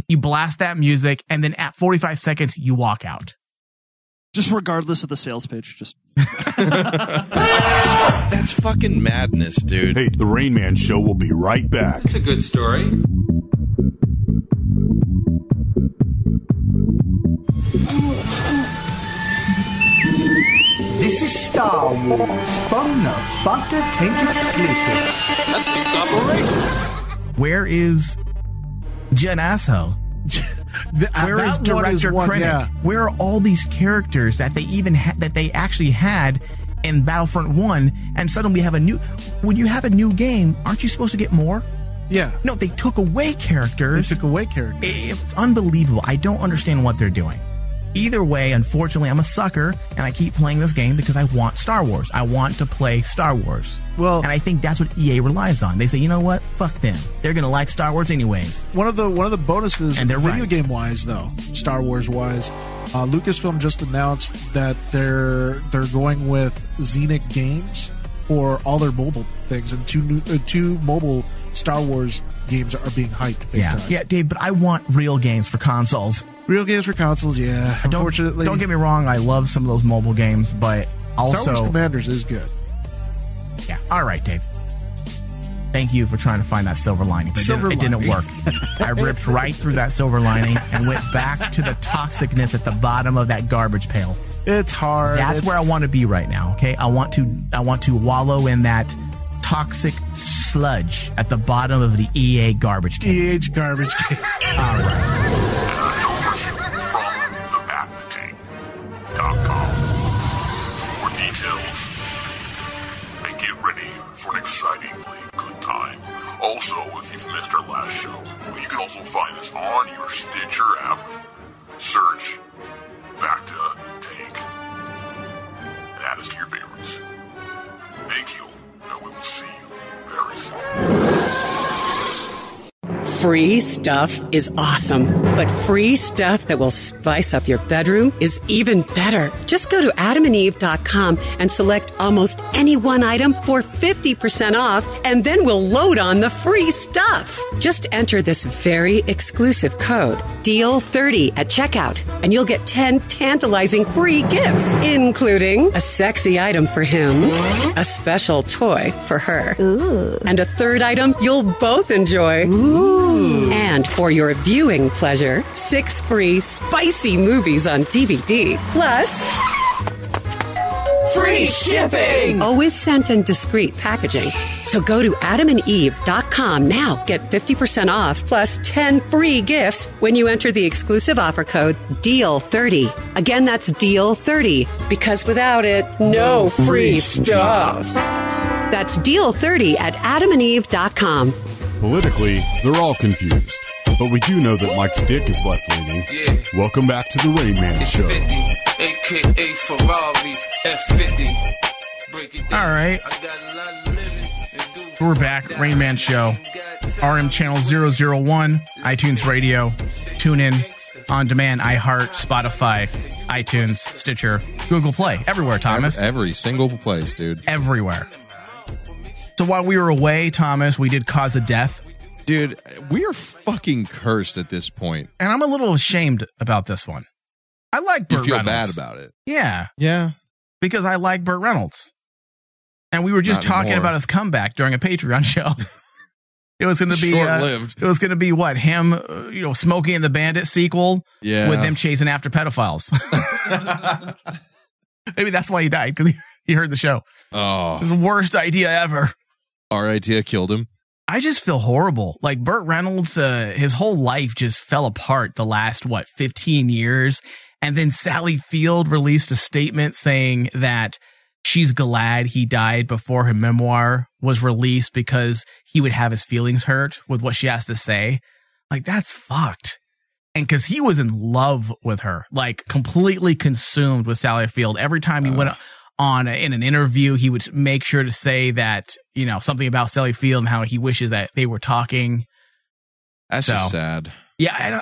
You blast that music, and then at 45 seconds, you walk out. Just regardless of the sales pitch. Just That's fucking madness, dude. Hey, the Rain Man Show will be right back. It's a good story. This is Star Wars from the Butter Tank exclusive. That thing's operations. Where is Jen Asshole? Where is Director Krennic? Yeah. Where are all these characters that they even that they actually had in Battlefront 1? And suddenly we have when you have a new game, aren't you supposed to get more? Yeah. No, they took away characters. It's unbelievable. I don't understand what they're doing. Either way, unfortunately, I'm a sucker, and I keep playing this game because I want Star Wars. I want to play Star Wars. Well, and I think that's what EA relies on. They say, you know what? Fuck them. They're going to like Star Wars anyways. One of the bonuses, and they're video right. game wise, though, Star Wars wise, Lucasfilm just announced that they're going with Zenith Games for all their mobile things, and two mobile Star Wars games are being hyped. Big time. Yeah, Dave. But I want real games for consoles. Real games for consoles, yeah. Unfortunately, don't get me wrong. I love some of those mobile games, but also Star Wars Commanders is good. Yeah. All right, Dave. Thank you for trying to find that silver lining. It didn't work. I ripped right through that silver lining and went back to the toxicness at the bottom of that garbage pail. It's hard. That's where I want to be right now. Okay, I want to wallow in that toxic sludge at the bottom of the EA garbage can. EA garbage can. All right. For details. And get ready for an excitingly good time. Also, if you've missed our last show, you can also find us on your Stitcher app. Search Back to Tank. Add us to your favorites. Thank you, and we will see you very soon. Free stuff is awesome, but free stuff that will spice up your bedroom is even better. Just go to adamandeve.com and select almost any one item for 50% off, and then we'll load on the free stuff. Just enter this very exclusive code, DEAL30, at checkout, and you'll get 10 tantalizing free gifts, including a sexy item for him, a special toy for her, and a third item you'll both enjoy. And for your viewing pleasure, 6 free spicy movies on DVD, plus free shipping! Always sent in discreet packaging. So go to adamandeve.com now. Get 50% off plus 10 free gifts when you enter the exclusive offer code DEAL30. Again, that's DEAL30, because without it, no free stuff. That's DEAL30 at adamandeve.com. Politically, they're all confused. But we do know that Mike's dick is left-leaning. Yeah. Welcome back to the Rain Man Show. 50, a.k.a. Ferrari, F50. All right. We're back. Rain Man Show. RM Channel 001, iTunes Radio, TuneIn, On Demand, iHeart, Spotify, iTunes, Stitcher, Google Play. Everywhere, Thomas. Every single place, dude. Everywhere. So while we were away, Thomas, we did Cause of Death. Dude, we are fucking cursed at this point. And I'm a little ashamed about this one. I like Burt Reynolds. You feel bad about it? Yeah. Yeah. Because I like Burt Reynolds. And we were just talking about his comeback during a Patreon show. It was going to be short-lived. It was going to be what? Him, Smokey and the Bandit sequel with them chasing after pedophiles. Maybe that's why he died, because he heard the show. Oh. It was the worst idea ever. Our idea killed him. I just feel horrible. Like Burt Reynolds, his whole life just fell apart the last, 15 years. And then Sally Field released a statement saying that she's glad he died before her memoir was released because he would have his feelings hurt with what she has to say. Like, that's fucked. And because he was in love with her, like completely consumed with Sally Field. Every time he went on in an interview, he would make sure to say that, something about Sally Field and how he wishes that they were talking. That's just sad. Yeah.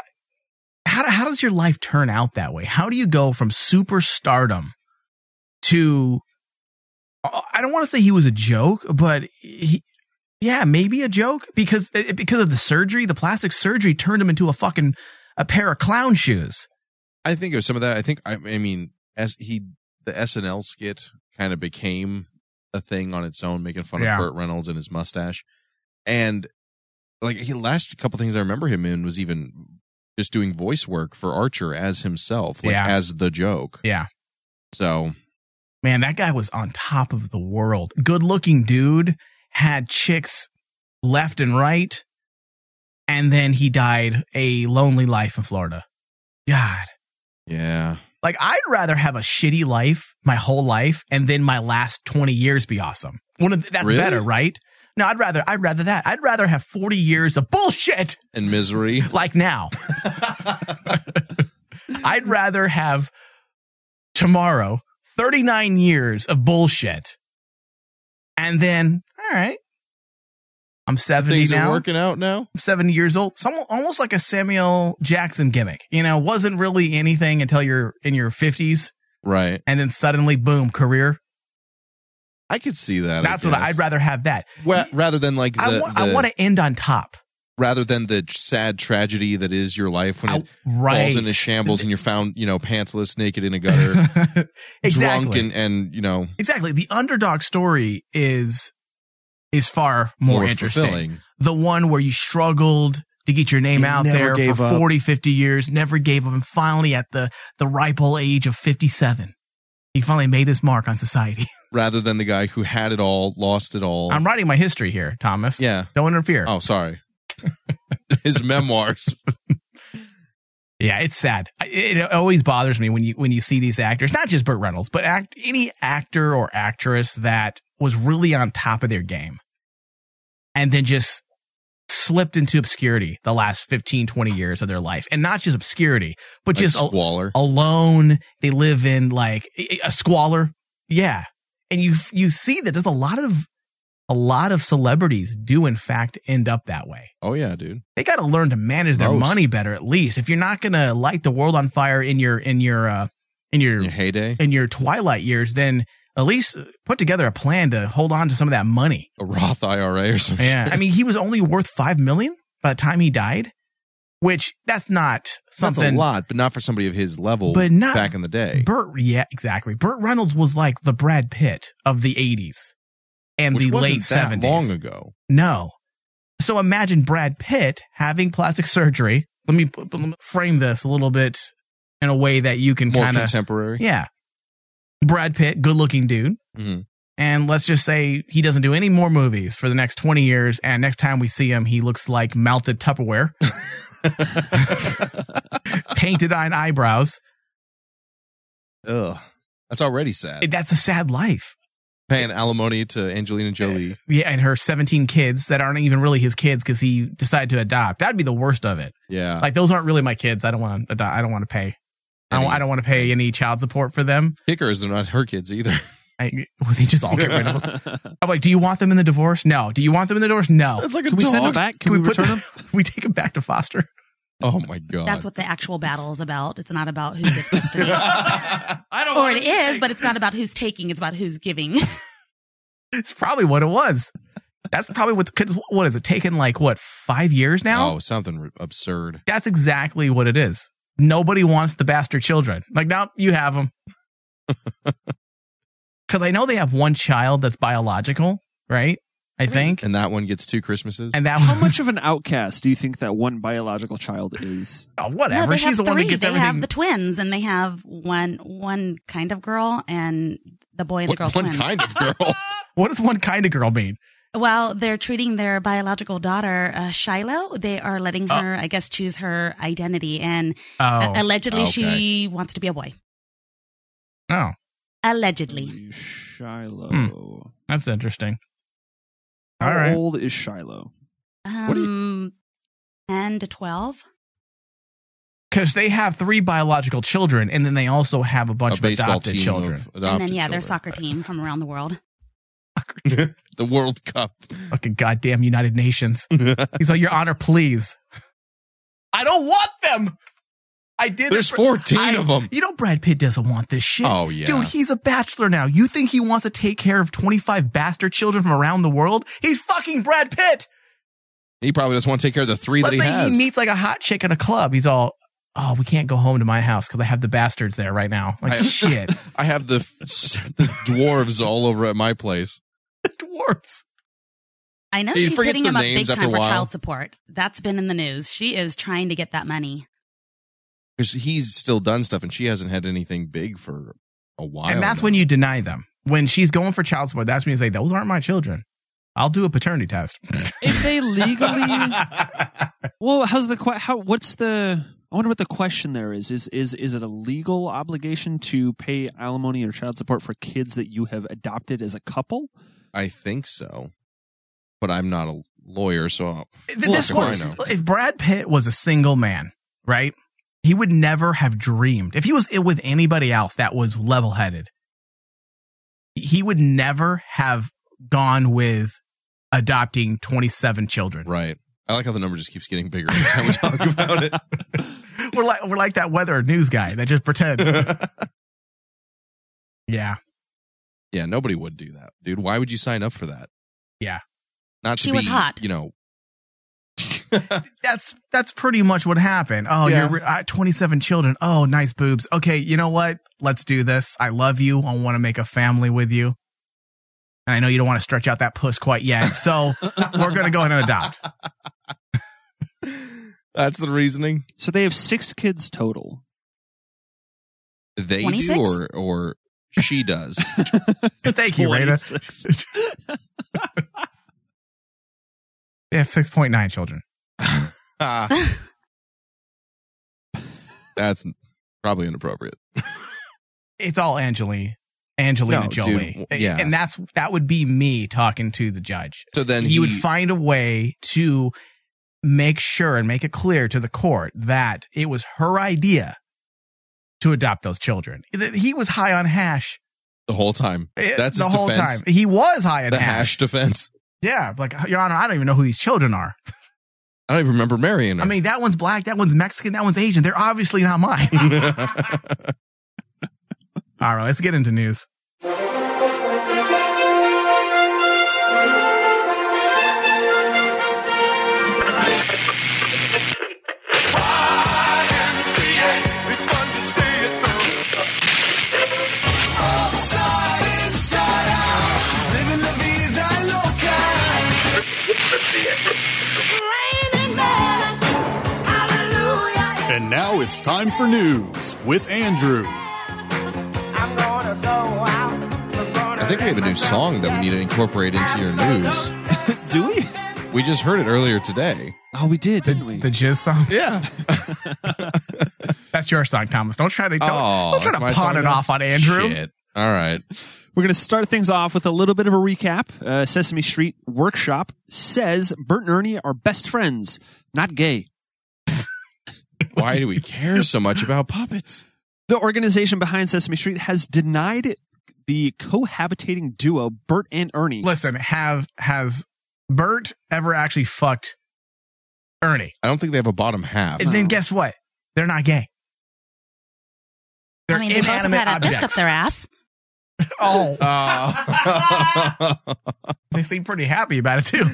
How does your life turn out that way? How do you go from superstardom to, I don't want to say he was a joke, but maybe a joke because of the surgery, the plastic surgery turned him into a pair of clown shoes. I think of some of that. I mean, the SNL skit kind of became a thing on its own, making fun of Burt Reynolds and his mustache. And like the last couple things I remember him in was even just doing voice work for Archer as himself, as the joke. Yeah. So, man, that guy was on top of the world. Good looking dude, had chicks left and right. And then he died a lonely life in Florida. God. Yeah. Like, I'd rather have a shitty life my whole life and then my last 20 years be awesome. That's really better, right? No, I'd rather that. I'd rather have 40 years of bullshit and misery like now. I'd rather have tomorrow 39 years of bullshit. And then, all right, I'm 70 Things now. Are working out now. I'm 70 years old. Almost like a Samuel Jackson gimmick. Wasn't really anything until you're in your 50s. Right. And then suddenly, boom, career. I could see that. That's what I'd rather have that. Well, rather than like I want to end on top. Rather than the sad tragedy that is your life when it falls into shambles and you're found, pantsless, naked in a gutter, exactly. drunk and Exactly. The underdog story is far more interesting. Fulfilling. The one where you struggled to get your name out there for 40, 50 years, never gave up, and finally at the ripe old age of 57, he finally made his mark on society. Rather than the guy who had it all, lost it all. I'm writing my history here, Thomas. Yeah. Don't interfere. Oh, sorry. His memoirs. Yeah, it's sad. It always bothers me when you see these actors, not just Burt Reynolds, but any actor or actress that was really on top of their game and then just slipped into obscurity the last 15, 20 years of their life. And not just obscurity, but like just squalor. Alone. They live in like a squalor. Yeah. And you see that there's a lot of a lot of celebrities do in fact end up that way. Oh yeah, dude. They got to learn to manage their money better, at least. If you're not going to light the world on fire in your heyday, in your twilight years, then at least put together a plan to hold on to some of that money. A Roth IRA or something. Yeah. I mean, he was only worth $5 million by the time he died, which that's not something. That's a lot, but not for somebody of his level but not, back in the day. Yeah, exactly. Burt Reynolds was like the Brad Pitt of the 80s and Which the wasn't late that 70s. long ago. No. So imagine Brad Pitt having plastic surgery. Let me frame this a little bit in a way that you can more kind of contemporary. Yeah. Brad Pitt, good looking dude. Mm-hmm. And let's just say he doesn't do any more movies for the next 20 years. And next time we see him, he looks like melted Tupperware. Painted on eyebrows. Ugh. That's already sad. That's a sad life. Paying alimony to Angelina Jolie. Yeah, and her 17 kids that aren't even really his kids because he decided to adopt. That'd be the worst of it. Yeah. Like, those aren't really my kids. I don't want to adopt. I don't want to pay. I don't want to pay any child support for them. Kicker is they're not her kids either. They just all get rid of them. I'm like, do you want them in the divorce? No. Do you want them in the divorce? No. It's like a Can we dog. send them back? Can we return them? We take them back to foster. Oh my God. That's what the actual battle is about. It's not about who gets custody. I don't or it is, but it's not about who's taking. It's about who's giving. It's probably what it was. That's probably what is it taken like 5 years now? Oh, something absurd. That's exactly what it is. Nobody wants the bastard children. Like, now you have them. Because I know they have one child that's biological, right? I think. And that one gets 2 Christmases. And that How much of an outcast do you think that one biological child is? Oh, whatever. No, they She's have the one that gets they everything. have the twins, and they have one kind of girl, and the boy and the girl One twins. kind of girl. What does one kind of girl mean? Well, they're treating their biological daughter, Shiloh. They are letting her, I guess, choose her identity, and allegedly she wants to be a boy. Oh. Allegedly. Shiloh. That's interesting. How old is Shiloh? 10 to 12. Because they have 3 biological children, and then they also have a bunch of baseball adopted team children. of And then, their children. soccer team from around the world. The World Cup. Fucking goddamn United Nations. He's like, Your Honor, please. I don't want them. I did. There's 14 of them. You know, Brad Pitt doesn't want this shit. Oh, yeah. Dude, he's a bachelor now. You think he wants to take care of 25 bastard children from around the world? He's fucking Brad Pitt. He probably just want to take care of the 3 Let's that he say has. he meets like a hot chick at a club. He's all, oh, we can't go home to my house because I have the bastards there right now. Like, shit. I have the dwarves all over at my place. Dwarves. I know He she's forgets hitting their him up names big after time a for while. child support. That's been in the news. She is trying to get that money. Because he's still done stuff and she hasn't had anything big for a while. And that's now. when you deny them. When she's going for child support, that's when you say, those aren't my children. I'll do a paternity test. If they legally, well, I wonder what the question there is. Is it a legal obligation to pay alimony or child support for kids that you have adopted as a couple? I think so. But I'm not a lawyer, so if Brad Pitt was a single man, right? He would never have dreamed. If he was with anybody else that was level-headed, he would never have gone with adopting 27 children. Right. I like how the number just keeps getting bigger every time we talk about it. We're like that weather news guy that just pretends. Yeah. Yeah, nobody would do that. Dude, why would you sign up for that? Yeah. Not to She be, was hot. you know. That's pretty much what happened. Oh, Yeah. you're 27 children. Oh, nice boobs. Okay, you know what? Let's do this. I love you. I want to make a family with you. And I know you don't want to stretch out that puss quite yet. So we're going to go ahead and adopt. That's the reasoning. So they have 6 kids total. They 26? do or she does. Thank you, Raina. They have 6.9 children. That's probably inappropriate. It's all Angelina Jolie. Dude, yeah. And that would be me talking to the judge. So then he would find a way to make sure and make it clear to the court that it was her idea to adopt those children. He was high on hash the whole time. That's the his whole defense. time. He was high on The hash. hash defense. Yeah, like, Your Honor, I don't even know who these children are. I don't even remember marrying her. I mean, that one's black, that one's Mexican, that one's Asian. They're obviously not mine. All right, let's get into news. And now it's time for news with Andrew. I think we have a new song that we need to incorporate into your news. Do we? We just heard it earlier today. Oh, we did, didn't we? The Jizz song? Yeah. That's your song, Thomas. Don't try to pawn it now? off on Andrew. Shit. All right. We're going to start things off with a little bit of a recap. Sesame Street Workshop says Burt and Ernie are best friends, not gay. Why do we care so much about puppets? The organization behind Sesame Street has denied the cohabitating duo Burt and Ernie. Listen, has Burt ever actually fucked Ernie? I don't think they have a bottom half. And then guess what? They're not gay. They're they both inanimate had a fist up objects. their ass. Oh. They seem pretty happy about it, too.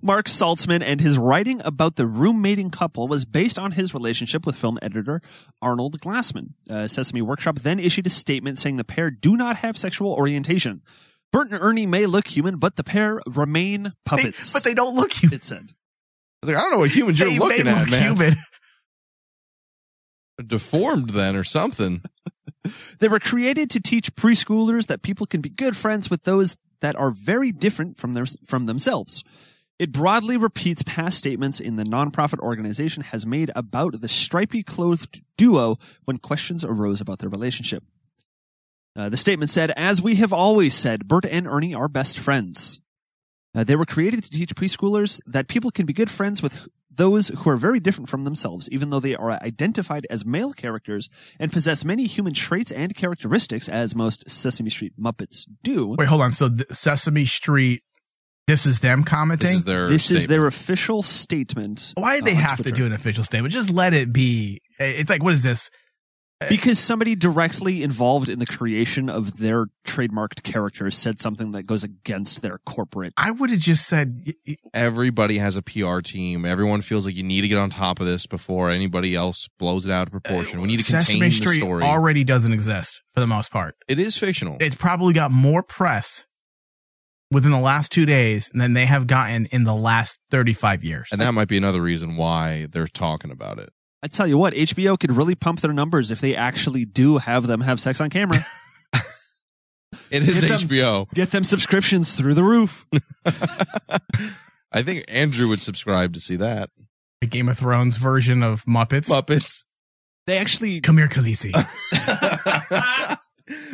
Mark Saltzman and his writing about the roommating couple was based on his relationship with film editor Arnold Glassman. Sesame Workshop then issued a statement saying the pair do not have sexual orientation. Burt and Ernie may look human, but the pair remain puppets. But they don't look human. It said. I don't know what humans you're looking at, man. Human. Deformed then or something. They were created to teach preschoolers that people can be good friends with those that are very different from themselves. It broadly repeats past statements in the nonprofit organization has made about the stripy clothed duo when questions arose about their relationship. The statement said, "As we have always said, Burt and Ernie are best friends. They were created to teach preschoolers that people can be good friends with those who are very different from themselves, even though they are identified as male characters and possess many human traits and characteristics, as most Sesame Street Muppets do." Wait, hold on. So Sesame Street, this is them commenting? This is their official statement. Why did they have to do an official statement? Just let it be. It's like, what is this? Because somebody directly involved in the creation of their trademarked characters said something that goes against their corporate. I would have just said, everybody has a PR team. Everyone feels like you need to get on top of this before anybody else blows it out of proportion. We need to contain Sesame Street the story. already doesn't exist for the most part. It is fictional. It's probably got more press within the last 2 days than they have gotten in the last 35 years. And that might be another reason why they're talking about it. I tell you what, HBO could really pump their numbers if they actually do have them have sex on camera. It is HBO. Get them subscriptions through the roof. I think Andrew would subscribe to see that. The Game of Thrones version of Muppets. They actually... Come here, Khaleesi.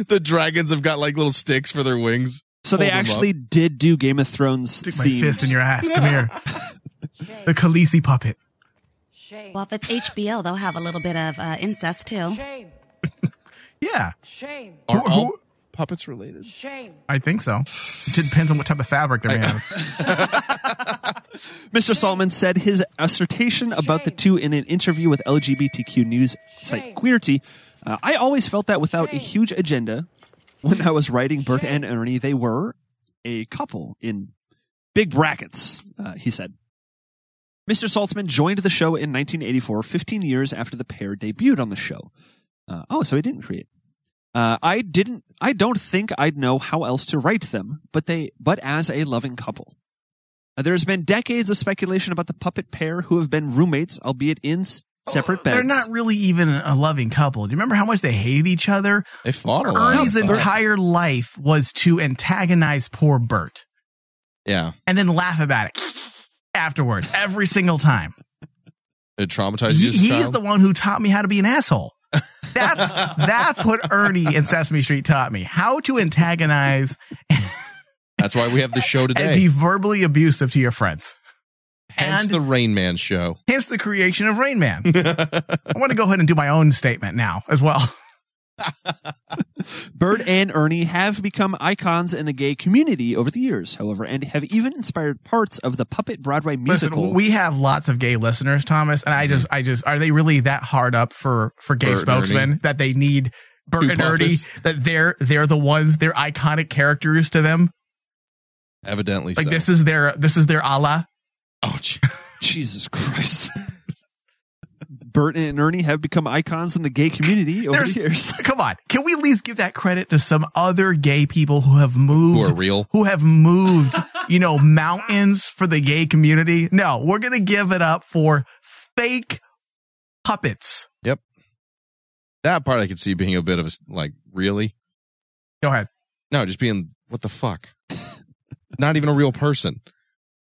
The dragons have got like little sticks for their wings. So they actually did do Game of Thrones Stick my fist in your ass. Come here. The Khaleesi puppet. Well, if it's HBO, they'll have a little bit of incest too. Yeah. Are all puppets related? I think so. It depends on what type of fabric they're made of. Mr. Saltman said his assertion about the two in an interview with LGBTQ news site Queerty. I always felt that without a huge agenda, when I was writing Burt and Ernie, they were a couple in big brackets, he said. Mr. Saltzman joined the show in 1984, 15 years after the pair debuted on the show. So he didn't create. I don't think I'd know how else to write them, but as a loving couple. There's been decades of speculation about the puppet pair who have been roommates, albeit in separate beds. They're not really even a loving couple. Do you remember how much they hated each other? They fought a lot. Ernie's entire life was to antagonize poor Burt. Yeah. And then laugh about it afterwards, every single time. It traumatized you as a child? He's the one who taught me how to be an asshole. That's what Ernie and Sesame Street taught me. How to antagonize. That's why we have the show today. And be verbally abusive to your friends. Hence the Rain Man show. Hence the creation of Rain Man. I want to go ahead and do my own statement now as well. Burt and Ernie have become icons in the gay community over the years, however, and have even inspired parts of the Puppet Broadway musical. Listen, we have lots of gay listeners, Thomas, and I just, are they really that hard up for gay spokesmen that they need Burt and Ernie, that they're the ones, they're iconic characters to them? Evidently, like this is their Allah. Oh, Jesus Christ. Burt and Ernie have become icons in the gay community over the years. Come on. Can we at least give that credit to some other gay people who have moved? Who are real? Who have moved, mountains for the gay community? No, we're going to give it up for fake puppets. Yep. That part I could see being a bit of really? Go ahead. No, just being, what the fuck? Not even a real person.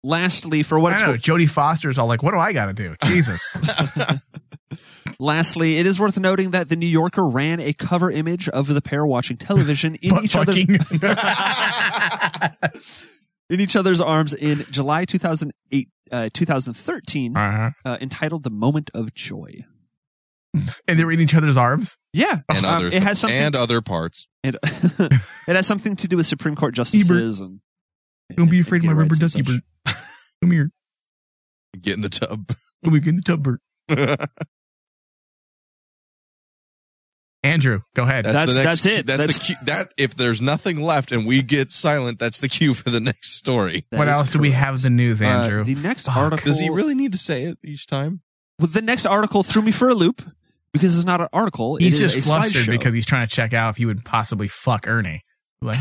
Lastly, for what it's worth, Jodie Foster's all like, what do I got to do? Jesus. Lastly, it is worth noting that the New Yorker ran a cover image of the pair watching television in each other's arms in July 2013, entitled "The Moment of Joy." And they were in each other's arms. Yeah, and it has something other parts. It has something to do with Supreme Court justices and. Don't be afraid of my rubber ducky, Bert. Come here. Get in the tub. Let me get in the tub, Bert. Andrew, go ahead. That's it. That's the cue. That if there's nothing left and we get silent, that's the cue for the next story. What else do we have in the news, Andrew? The next article. Does he really need to say it each time? Well, the next article threw me for a loop because it's not an article. He's just flustered because he's trying to check out if he would possibly fuck Ernie. Like,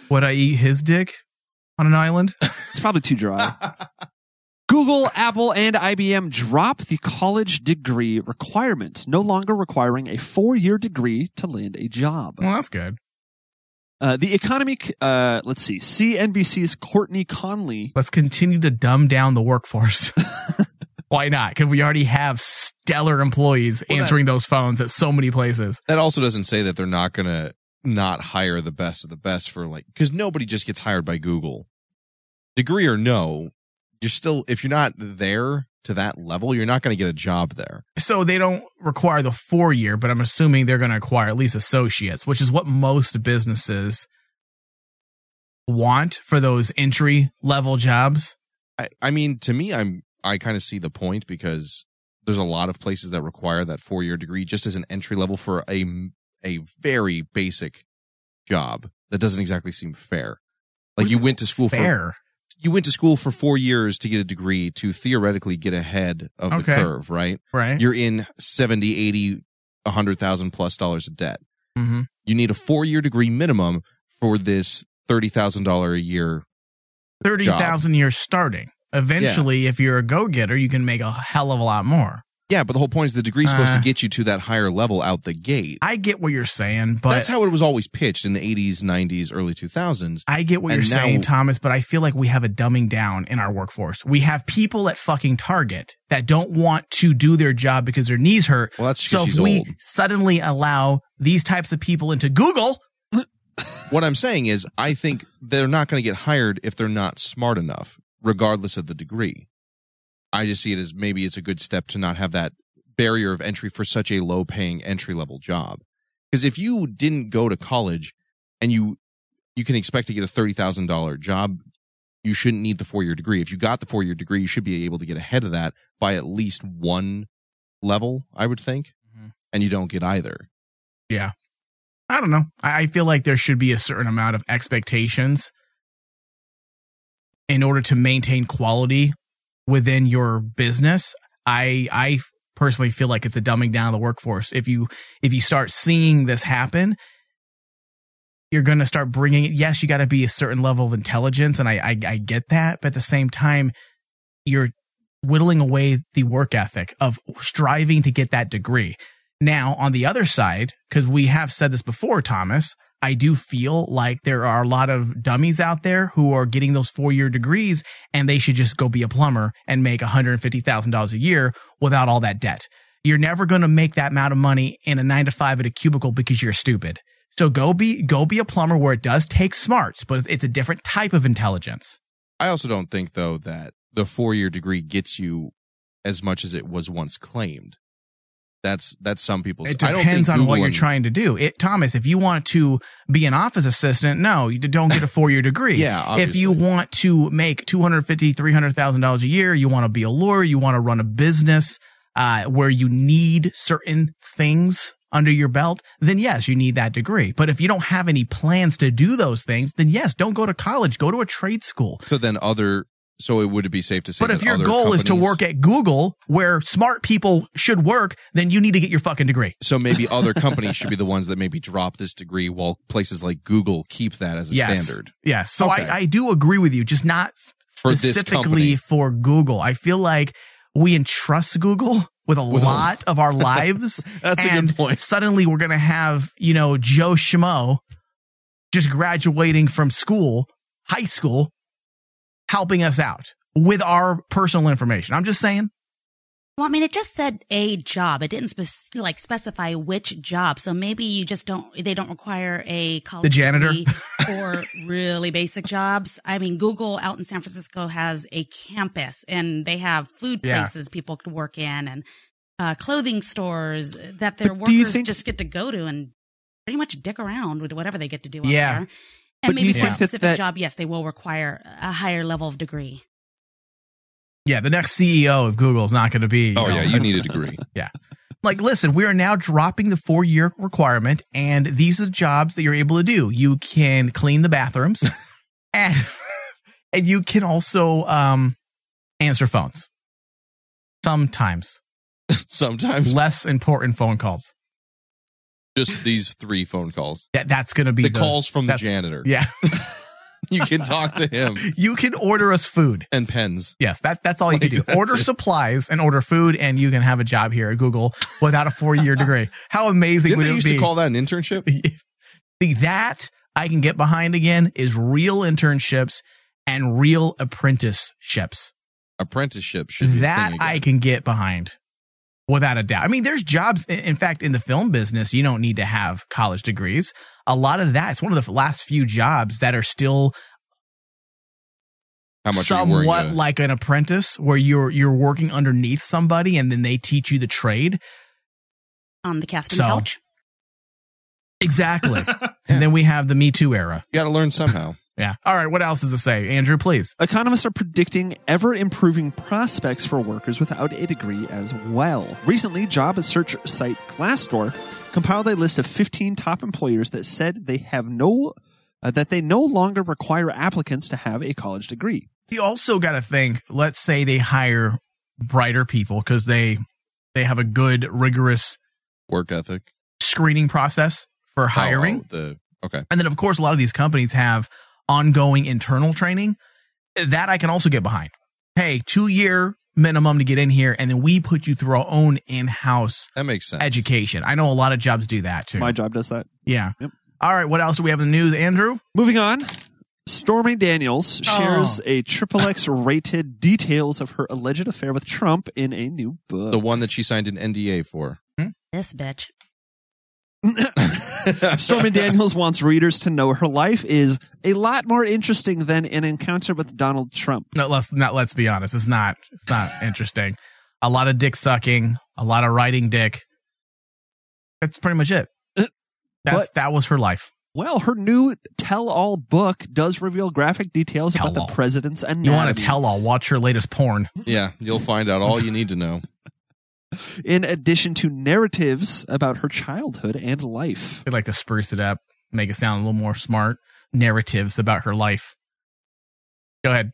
would I eat his dick on an island? It's probably too dry. Google, Apple, and IBM drop the college degree requirement, no longer requiring a 4-year degree to land a job. Well, that's good. The economy, let's see, CNBC's Courtney Conley. Let's continue to dumb down the workforce. Why not? Because we already have stellar employees answering those phones at so many places. That also doesn't say that they're not going to not hire the best of the best for because nobody just gets hired by Google. Degree or no, you're still, if you're not there to that level, you're not going to get a job there. So they don't require the 4-year, but I'm assuming they're going to acquire at least associates, which is what most businesses want for those entry level jobs. I mean, to me, I kind of see the point because there's a lot of places that require that 4-year degree just as an entry level for a very basic job. That doesn't exactly seem fair. Like you went to school for 4 years to get a degree to theoretically get ahead of the curve, right? Right. You're in 70, 80, $100,000+ of debt. Mm-hmm. You need a 4-year degree minimum for this $30,000 a year. 30,000 a year starting. Eventually, if you're a go-getter, you can make a hell of a lot more. Yeah, but the whole point is the degree's supposed to get you to that higher level out the gate. I get what you're saying, but that's how it was always pitched in the 80s, 90s, early 2000s. I get what you're saying, Thomas, but I feel like we have a dumbing down in our workforce. We have people at fucking Target that don't want to do their job because their knees hurt. Well, that's so she's if we old. Suddenly allow these types of people into Google. What I'm saying is, I think they're not going to get hired if they're not smart enough, regardless of the degree. I just see it as maybe it's a good step to not have that barrier of entry for such a low paying entry level job. Because if you didn't go to college and you can expect to get a $30,000 job, you shouldn't need the 4-year degree. If you got the 4-year degree, you should be able to get ahead of that by at least one level, I would think. Mm-hmm. And you don't get either. Yeah. I don't know. I feel like there should be a certain amount of expectations in order to maintain quality within your business. I personally feel like it's a dumbing down of the workforce. If you start seeing this happen, you're going to start bringing it. Yes, you got to be a certain level of intelligence, and I get that. But at the same time, you're whittling away the work ethic of striving to get that degree. Now, on the other side, because we have said this before, Thomas, I do feel like there are a lot of dummies out there who are getting those 4-year degrees, and they should just go be a plumber and make $150,000 a year without all that debt. You're never going to make that amount of money in a 9-to-5 at a cubicle because you're stupid. So go be a plumber where it does take smarts, but it's a different type of intelligence. I also don't think, though, that the 4-year degree gets you as much as it was once claimed. That's some people's. It depends on what you're trying to do. Thomas, if you want to be an office assistant, no, you don't get a 4-year degree. Yeah, obviously. If you want to make $250,000, $300,000 a year, you want to be a lawyer, you want to run a business where you need certain things under your belt, then yes, you need that degree. But if you don't have any plans to do those things, then yes, don't go to college. Go to a trade school. So it would be safe to say. But if your goal is to work at Google, where smart people should work, then you need to get your fucking degree. So maybe other companies should be the ones that maybe drop this degree, while places like Google keep that as a standard. Yes. So okay. I do agree with you, just not specifically for Google. I feel like we entrust Google with a lot of our lives. That's a good point. Suddenly we're going to have, Joe Schmo just graduating from high school, helping us out with our personal information. I'm just saying. Well, I mean, it just said a job. It didn't specify which job. So maybe you just they don't require a college degree for really basic jobs. I mean, Google out in San Francisco has a campus and they have food places people could work in and clothing stores that their workers just get to go to and pretty much dick around with whatever they get to do out there. And maybe for a specific job, yes, they will require a higher level of degree. Yeah, the next CEO of Google is not going to be... you need a degree. Yeah. Like, listen, we are now dropping the 4-year requirement, and these are the jobs that you're able to do. You can clean the bathrooms, and you can also answer phones. Sometimes. Less important phone calls. Just these 3 phone calls. Yeah, that's going to be the calls from the janitor. Yeah. You can talk to him. You can order us food. And pens. Yes, that's all you can do. Order supplies and order food, and you can have a job here at Google without a 4-year degree. How amazing would it be? Didn't they used to call that an internship? See, that I can get behind again is real internships and real apprenticeships. Apprenticeship should be that I can get behind. Without a doubt. I mean, there's jobs, in fact, in the film business, you don't need to have college degrees. A lot of that, it's one of the last few jobs that are still somewhat like an apprentice, where you're working underneath somebody and then they teach you the trade. On the casting couch. Exactly. And then we have the Me Too era. You got to learn somehow. Yeah. All right. What else does it say? Andrew, please. Economists are predicting ever-improving prospects for workers without a degree as well. Recently, job search site Glassdoor compiled a list of 15 top employers that said they no longer require applicants to have a college degree. You also got to think, let's say they hire brighter people because they have a good, rigorous work ethic screening process for hiring. Okay. And then, of course, a lot of these companies have ongoing internal training that I can also get behind. Hey, 2-year minimum to get in here, and then we put you through our own in-house that makes sense. Education. I know a lot of jobs do that too. My job does that. Yeah. Yep. All right. What else do we have in the news, Andrew? Moving on. Stormy Daniels shares a XXX rated details of her alleged affair with Trump in a new book. The one that she signed an NDA for. This bitch. Stormy Daniels wants readers to know her life is a lot more interesting than an encounter with Donald Trump. No, let's be honest. It's not interesting. A lot of dick sucking, a lot of writing dick. That's pretty much it. That was her life. Well, her new tell-all book does reveal graphic details about the president's anatomy. You want to tell all? Watch her latest porn. Yeah, you'll find out all you need to know. In addition to narratives about her childhood and life. I'd like to spruce it up, make it sound a little more smart. Narratives about her life. Go ahead.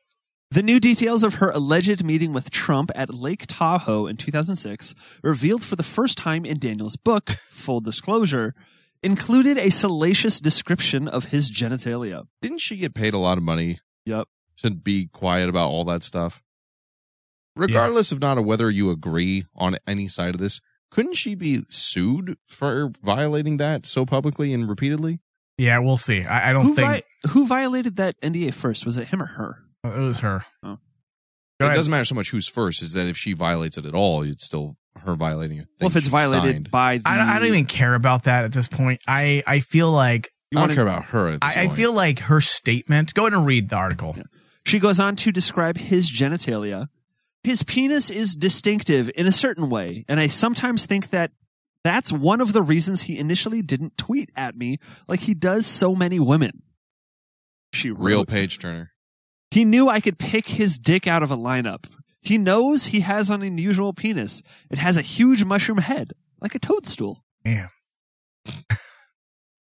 The new details of her alleged meeting with Trump at Lake Tahoe in 2006, revealed for the first time in Daniels' book, full disclosure, included a salacious description of his genitalia. Didn't she get paid a lot of money? Yep. To be quiet about all that stuff? Regardless of not whether you agree on any side of this, couldn't she be sued for violating that so publicly and repeatedly? Yeah, we'll see. I don't think... Who violated that NDA first? Was it him or her? It was her. Oh. It doesn't matter so much who's first, is that if she violates it at all, it's still her violating it. Well, if it's violated by the... I don't even care about that at this point. I feel like... I don't care about her at this point. I feel like her statement... Go ahead and read the article. Yeah. She goes on to describe his genitalia. His penis is distinctive in a certain way, and I sometimes think that That's one of the reasons he initially didn't tweet at me like he does so many women. She wrote. Real page turner. He knew I could pick his dick out of a lineup. He knows he has an unusual penis. It has a huge mushroom head, like a toadstool. Damn.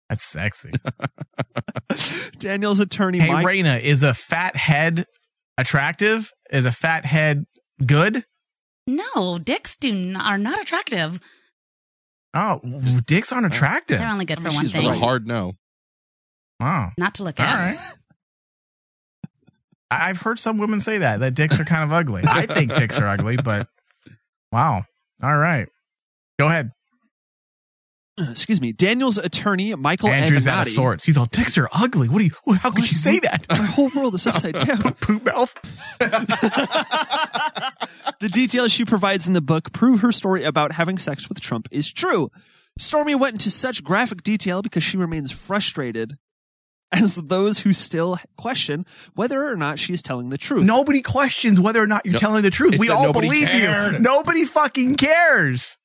That's sexy. Daniel's attorney, Hey, Mike. Raina, is a fat head attractive? Is a fat head good? No, dicks are not attractive. Oh, dicks aren't attractive. They're only good for one thing. That's a hard no. Wow. Not to look at. All right. I've heard some women say that dicks are kind of ugly. I think dicks are ugly, but wow. All right. Go ahead. Excuse me. Daniel's attorney, Michael Andrew's out of Avenatti. sorts. He's all, dicks are ugly. How could you say that? My whole world is upside down. Poop mouth. The details she provides in the book prove her story about having sex with Trump is true. Stormy went into such graphic detail because she remains frustrated as those who still question whether or not she is telling the truth. Nobody questions whether or not you're telling the truth. We all believe you. Nobody fucking cares.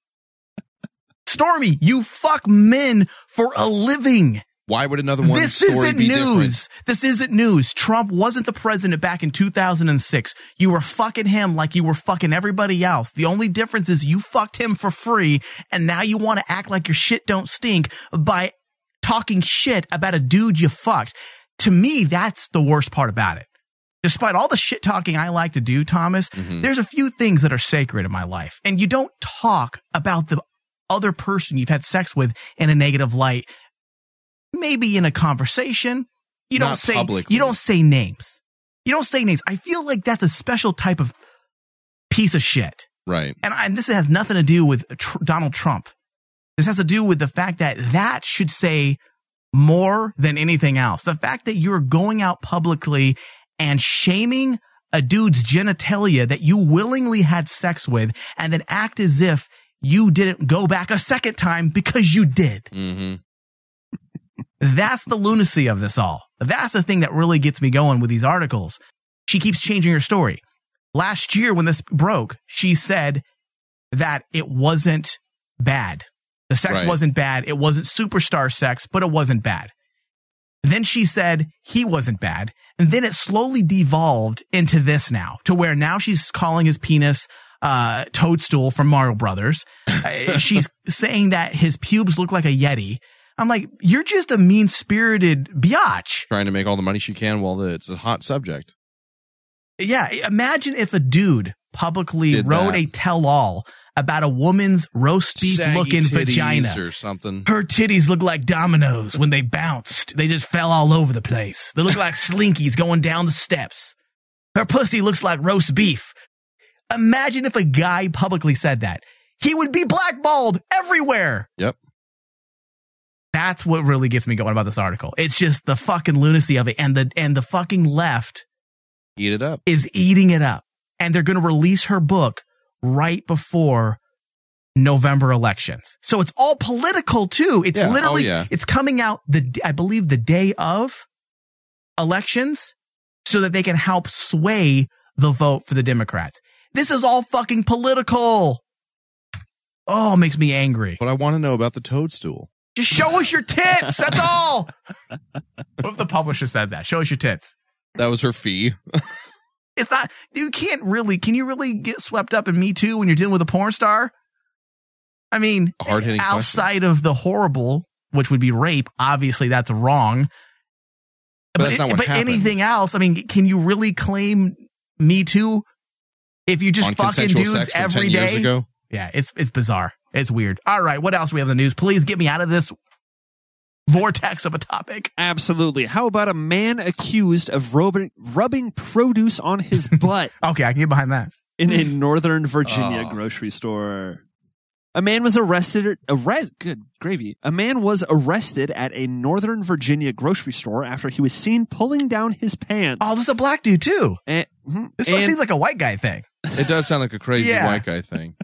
Stormy, you fuck men for a living. Why would another one's This story isn't be news. different? This isn't news. Trump wasn't the president back in 2006. You were fucking him like you were fucking everybody else. The only difference is you fucked him for free, and now you want to act like your shit don't stink by talking shit about a dude you fucked. To me, that's the worst part about it. Despite all the shit talking I like to do, Thomas, there's a few things that are sacred in my life, and you don't talk about the other person you've had sex with in a negative light. Maybe in a conversation, you don't say names. You don't say names. I feel like that's a special type of piece of shit. Right. And this has nothing to do with Donald Trump. This has to do with the fact that should say more than anything else. The fact that you're going out publicly and shaming a dude's genitalia that you willingly had sex with and then act as if you didn't go back a second time because you did. Mm-hmm. That's the lunacy of this all. That's the thing that really gets me going with these articles. She keeps changing her story. Last year when this broke, she said that it wasn't bad. The sex wasn't bad. It wasn't superstar sex, but it wasn't bad. Then she said he wasn't bad. And then it slowly devolved into this now, to where now she's calling his penis Toadstool from Mario Brothers. She's saying that his pubes look like a Yeti. I'm like, you're just a mean-spirited biatch. Trying to make all the money she can while it's a hot subject. Yeah, imagine if a dude publicly wrote a tell-all about a woman's roast beef-looking vagina. Or something. Her titties look like dominoes when they bounced. They just fell all over the place. They look like slinkies going down the steps. Her pussy looks like roast beef. Imagine if a guy publicly said that. He would be blackballed everywhere. Yep. That's what really gets me going about this article. It's just the fucking lunacy of it. And the fucking left eat it up. Is eating it up. And they're going to release her book right before November elections. So it's all political too. It's literally, it's coming out I believe the day of elections so that they can help sway the vote for the Democrats. This is all fucking political. Oh, it makes me angry. But I want to know about the toadstool. Just show us your tits. That's all. What if the publisher said that? Show us your tits. That was her fee. It's not, can you really get swept up in Me Too when you're dealing with a porn star? I mean, outside of the horrible, which would be rape, obviously that's wrong. But that's not what happened. Anything else, I mean, can you really claim Me Too if you just fucking dudes every day? Years ago? Yeah, it's bizarre. It's weird. All right, what else do we have in the news? Please get me out of this vortex of a topic. Absolutely. How about a man accused of rubbing produce on his butt? Okay, I can get behind that. In a Northern Virginia grocery store. A man was arrested. Good gravy. A man was arrested at a Northern Virginia grocery store after he was seen pulling down his pants. Oh, this is a black dude too. This seems like a white guy thing. It does sound like a crazy white guy thing.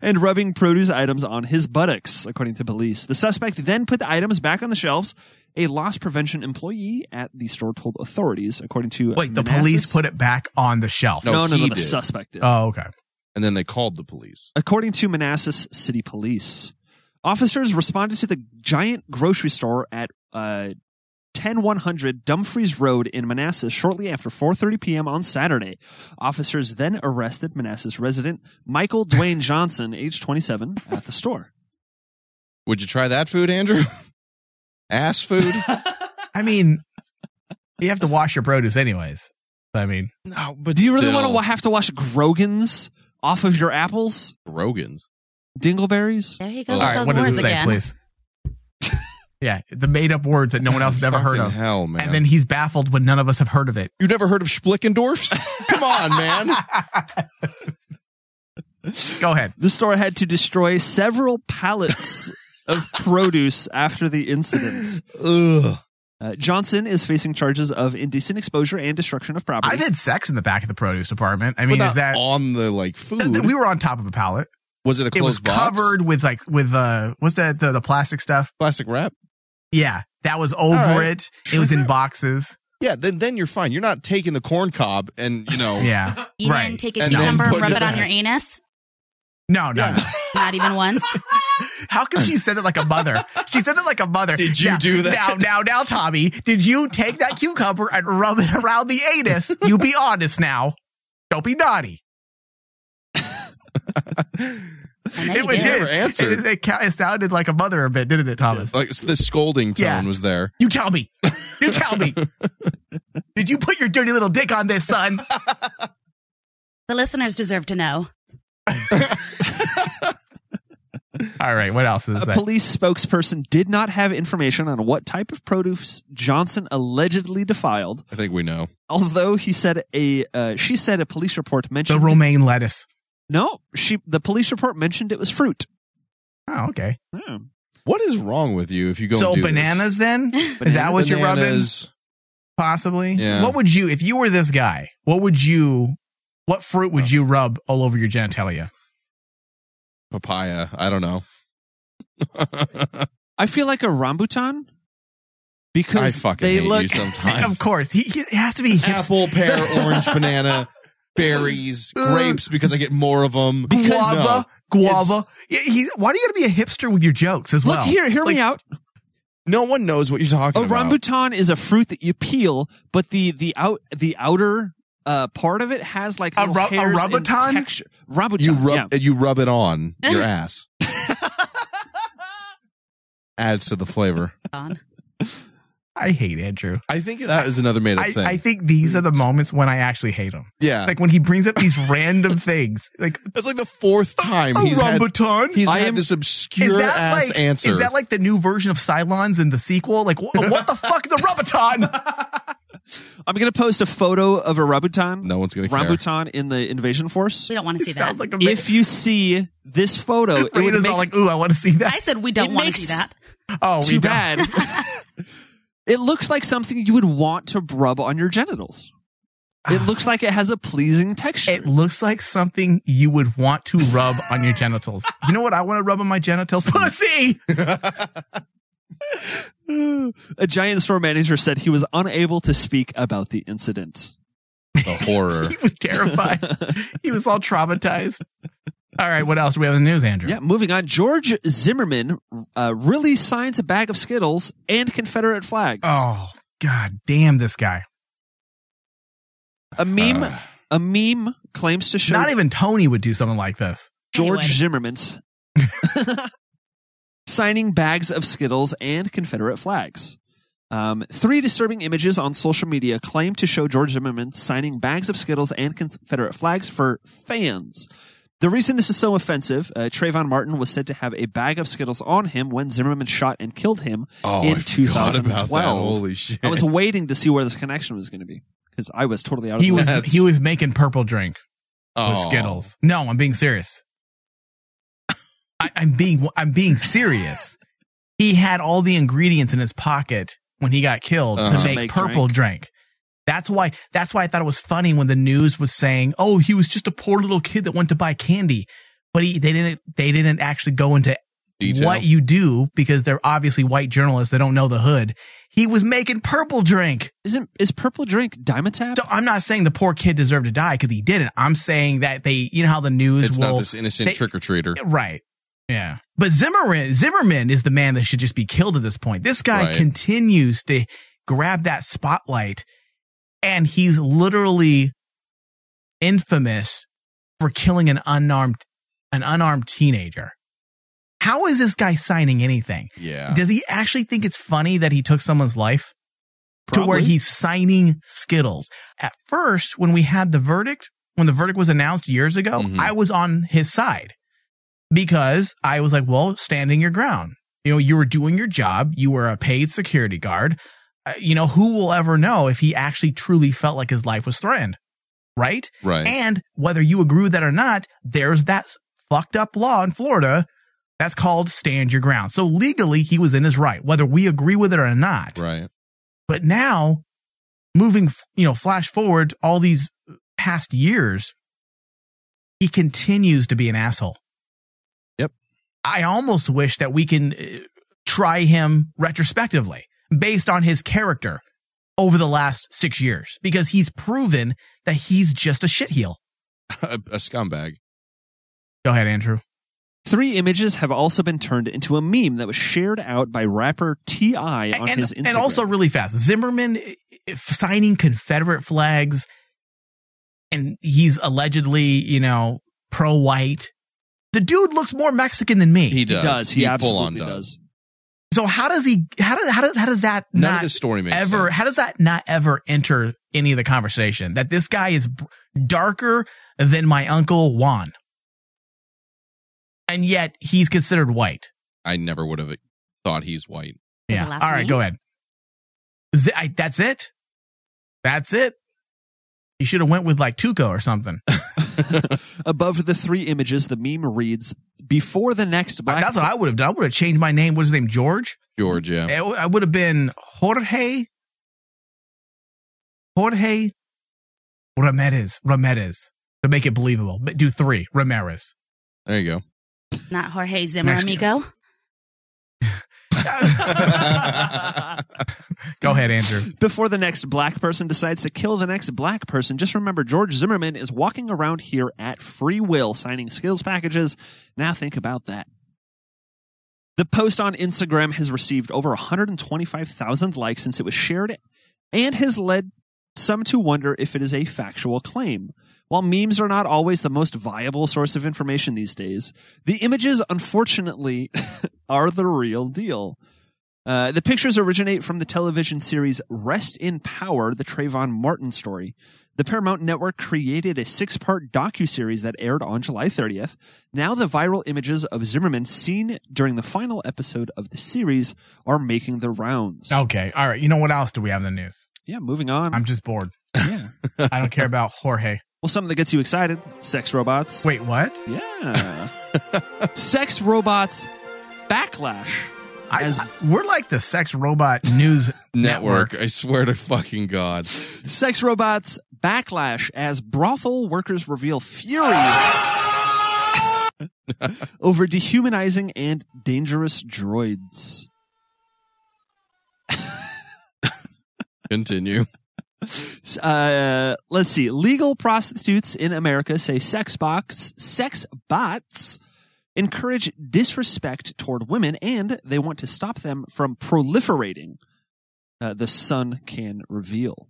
And rubbing produce items on his buttocks, according to police. The suspect then put the items back on the shelves. A loss prevention employee at the store told authorities, according to the police put it back on the shelf. No, the suspect did. Oh, okay. And then they called the police. According to Manassas City Police. Officers responded to the giant grocery store at 10100 Dumfries Road in Manassas shortly after 4:30 p.m. on Saturday. Officers then arrested Manassas resident Michael Dwayne Johnson, age 27, at the store. Would you try that food, Andrew? Ass food? I mean, you have to wash your produce anyways. I mean, no, but do you really want to have to wash Grogan's off of your apples? Grogan's? Dingleberries? There he goes All with right, those what does words it say, again. please? Yeah, the made-up words that no one else has ever heard of. Hell, man. And then he's baffled when none of us have heard of it. You've never heard of Schlickendorfs? Come on, man. Go ahead. The store had to destroy several pallets of produce after the incident. Ugh. Johnson is facing charges of indecent exposure and destruction of property. I've had sex in the back of the produce department. I mean, But is that on the food? We were on top of a pallet. Was it a closed It was box? covered with what's that? The plastic stuff? Plastic wrap? Yeah, that was over it. It was in boxes. Yeah, then you're fine. You're not taking the corn cob and Yeah, You right. didn't take a And cucumber then and rub put it it on your back. anus? No. Not even once? How come she said it like a mother? She said it like a mother. Did you do that? Now, Tommy, did you take that cucumber and rub it around the anus? You be honest now. Don't be naughty. I know you It did. did. Never answered. It sounded like a mother a bit, didn't it, Thomas? Like the scolding tone Yeah. was there. You tell me. You tell me. Did you put your dirty little dick on this, son? The listeners deserve to know. All right, what else is A that? police spokesperson did not have information on what type of produce Johnson allegedly defiled. I think we know. Although she said a police report The mentioned romaine lettuce. No, the police report mentioned it was fruit. Oh, okay. Yeah. What is wrong with you if you go So and do bananas then? Is that what you're rubbing? Bananas. Possibly. Yeah. What would you, if you were this guy, what fruit would you rub all over your genitalia? Papaya. I don't know. I feel like a rambutan because I fucking they hate look. you sometimes. Of course. He has to be hips- Apple, pear, orange, banana, berries, grapes because I get more of them. guava. Why do you got to be a hipster with your jokes as Look well? hear me out. No one knows what you're talking A about. rambutan is a fruit that you peel, but the outer part of it has like little hairs and rambutan? texture. Rambutan. You rub it on your ass. Adds to the flavor. I hate Andrew. I think that is another made up thing. I think these are the moments when I actually hate him. Yeah. Like when he brings up these random things. Like that's like the fourth time he's rambutan. had this obscure ass answer. Is that like the new version of Cylons in the sequel? Like what the fuck is a rambutan? I'm going to post a photo of a rambutan. No one's going to care. Rambutan in the invasion force. We don't want to see that. Sounds like a If you see this photo, it would Raina's make all like, ooh, I want to see that. I said we don't want to see that. Oh, we too don't. bad. It looks like something you would want to rub on your genitals. It looks like it has a pleasing texture. It looks like something you would want to rub on your genitals. You know what I want to rub on my genitals? Pussy! A Giant store manager said he was unable to speak about the incident. The horror. He was terrified. He was all traumatized. All right, what else do we have in the news, Andrew? Yeah, moving on. George Zimmerman really signs a bag of Skittles and Confederate flags. Oh, God damn this guy. A meme claims to show Not even Tony would do something like this. George Zimmerman's signing bags of Skittles and Confederate flags. 3 disturbing images on social media claim to show George Zimmerman signing bags of Skittles and Confederate flags for fans. The reason this is so offensive, Trayvon Martin was said to have a bag of Skittles on him when Zimmerman shot and killed him in 2012. Holy shit. I was waiting to see where this connection was going to be because I was totally out of He the was he was making purple drink with Skittles. No, I'm being serious. I'm being serious. He had all the ingredients in his pocket when he got killed to make purple drink. That's why I thought it was funny when the news was saying, "Oh, he was just a poor little kid that went to buy candy," but they didn't actually go into detail. What you do because they're obviously white journalists. They don't know the hood. He was making purple drink. Is purple drink Dimetapp? So I'm not saying the poor kid deserved to die because he didn't. I'm saying that you know how the news it's will. not this innocent trick or treater, right? Yeah. But Zimmerman is the man that should just be killed at this point. This guy continues to grab that spotlight, and he's literally infamous for killing an unarmed teenager. How is this guy signing anything? Yeah. Does he actually think it's funny that he took someone's life? Probably. To where he's signing Skittles. At first, when we had the verdict was announced years ago, I was on his side because I was like, well, standing your ground. You know, you were doing your job. You were a paid security guard. Who will ever know if he actually truly felt like his life was threatened? Right? Right. And whether you agree with that or not, there's that fucked up law in Florida that's called stand your ground. So legally, he was in his right, whether we agree with it or not. Right. But now, moving, flash forward all these past years, he continues to be an asshole. Yep. I almost wish that we can try him retrospectively based on his character over the last 6 years, because he's proven that he's just a shitheel. A scumbag. Go ahead, Andrew. 3 images have also been turned into a meme that was shared out by rapper T.I. on his Instagram. And also really fast, Zimmerman signing Confederate flags, and he's allegedly, pro-white. The dude looks more Mexican than me. He does. He absolutely does. So how does that None not of this story makes ever sense. How does that not ever enter any of the conversation that this guy is darker than my Uncle Juan? And yet he's considered white. I never would have thought he's white. Yeah. All right, go ahead. That's it. That's it. You should have went with like Tuco or something. Above the 3 images, the meme reads, "Before the next black..." That's what I would have done. I would have changed my name. What's his name? George? George, yeah. I would have been Jorge Ramirez, to make it believable. But do 3, Ramirez. There you go. Not Jorge Zimmer, amigo. Go ahead, Andrew. Before the next black person decides to kill the next black person, just remember George Zimmerman is walking around here at free will, signing skills packages. Now think about that. The post on Instagram has received over 125,000 likes since it was shared, and has led some to wonder if it is a factual claim. While memes are not always the most viable source of information these days, the images, unfortunately, are the real deal. The pictures originate from the television series Rest in Power, the Trayvon Martin story. The Paramount Network created a 6-part docuseries that aired on July 30th. Now the viral images of Zimmerman seen during the final episode of the series are making the rounds. Okay. All right. You know what else do we have in the news? Yeah, moving on. I'm just bored. Yeah. I don't care about Jorge. Well, something that gets you excited. Sex robots. Wait, what? Yeah. Sex robots backlash. We're like the sex robot news network. I swear to fucking God. Sex robots backlash as brothel workers reveal fury over dehumanizing and dangerous droids. Continue. Let's see. Legal prostitutes in America say sex bots encourage disrespect toward women, and they want to stop them from proliferating. The Sun can reveal.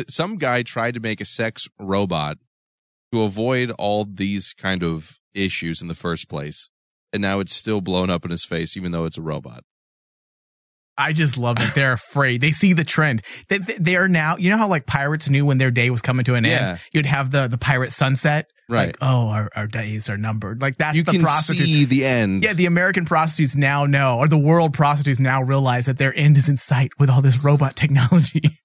Some guy tried to make a sex robot to avoid all these kind of issues in the first place, and now it's still blown up in his face, even though it's a robot. I just love it. They're afraid. They see the trend. They are now, you know how like pirates knew when their day was coming to an end? You'd have the pirate sunset. Right. Like, oh, our days are numbered. Like that's you the can prostitutes. See the end. Yeah, the American prostitutes now know, or the world prostitutes now realize that their end is in sight with all this robot technology.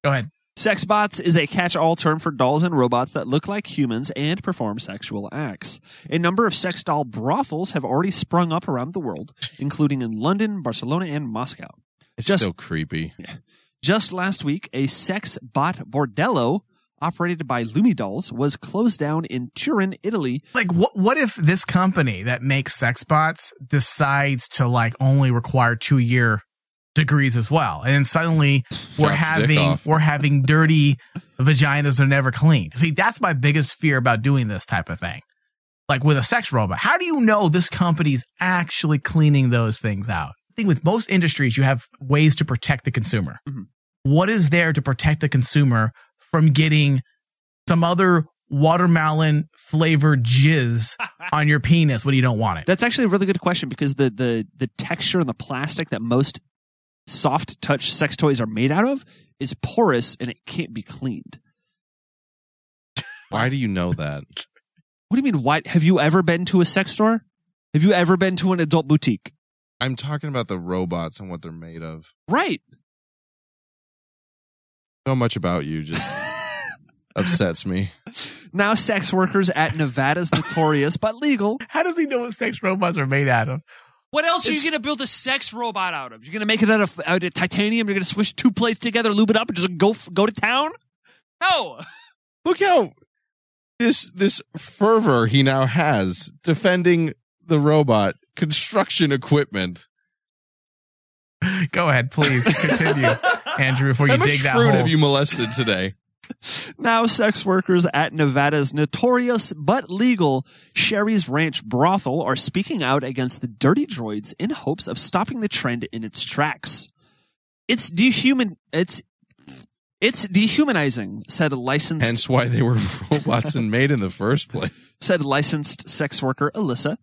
Go ahead. Sex bots is a catch-all term for dolls and robots that look like humans and perform sexual acts. A number of sex doll brothels have already sprung up around the world, including in London, Barcelona, and Moscow. It's so creepy. Yeah. Just last week, a sex bot bordello operated by Lumi Dolls was closed down in Turin, Italy. Like, what if this company that makes sex bots decides to like only require 2-year degrees as well, and then suddenly we're having dirty vaginas that are never cleaned? See, that's my biggest fear about doing this type of thing. like with a sex robot. How do you know this company's actually cleaning those things out? I think with most industries, you have ways to protect the consumer. Mm-hmm. What is there to protect the consumer from getting some other watermelon flavored jizz on your penis when you don't want it? That's actually a really good question, because the texture and the plastic that most soft touch sex toys are made out of is porous and it can't be cleaned. Why do you know that? What do you mean? Why? Have you ever been to a sex store? Have you ever been to an adult boutique? I'm talking about the robots and what they're made of. Right. So much about you just upsets me. Now sex workers at Nevada's notorious but legal. How does he know what sex robots are made out of? What else are you going to build a sex robot out of? You're going to make it out of titanium? You're going to swish two plates together, lube it up, and just go to town? No. Look how this fervor he now has defending the robot construction equipment. Go ahead, please continue, Andrew, before you dig that hole. How much fruit have you molested today? Now sex workers at Nevada's notorious but legal Sherry's Ranch brothel are speaking out against the dirty droids in hopes of stopping the trend in its tracks. It's dehumanizing, said licensed... Hence why they were robots and made in the first place. Said licensed sex worker Alyssa.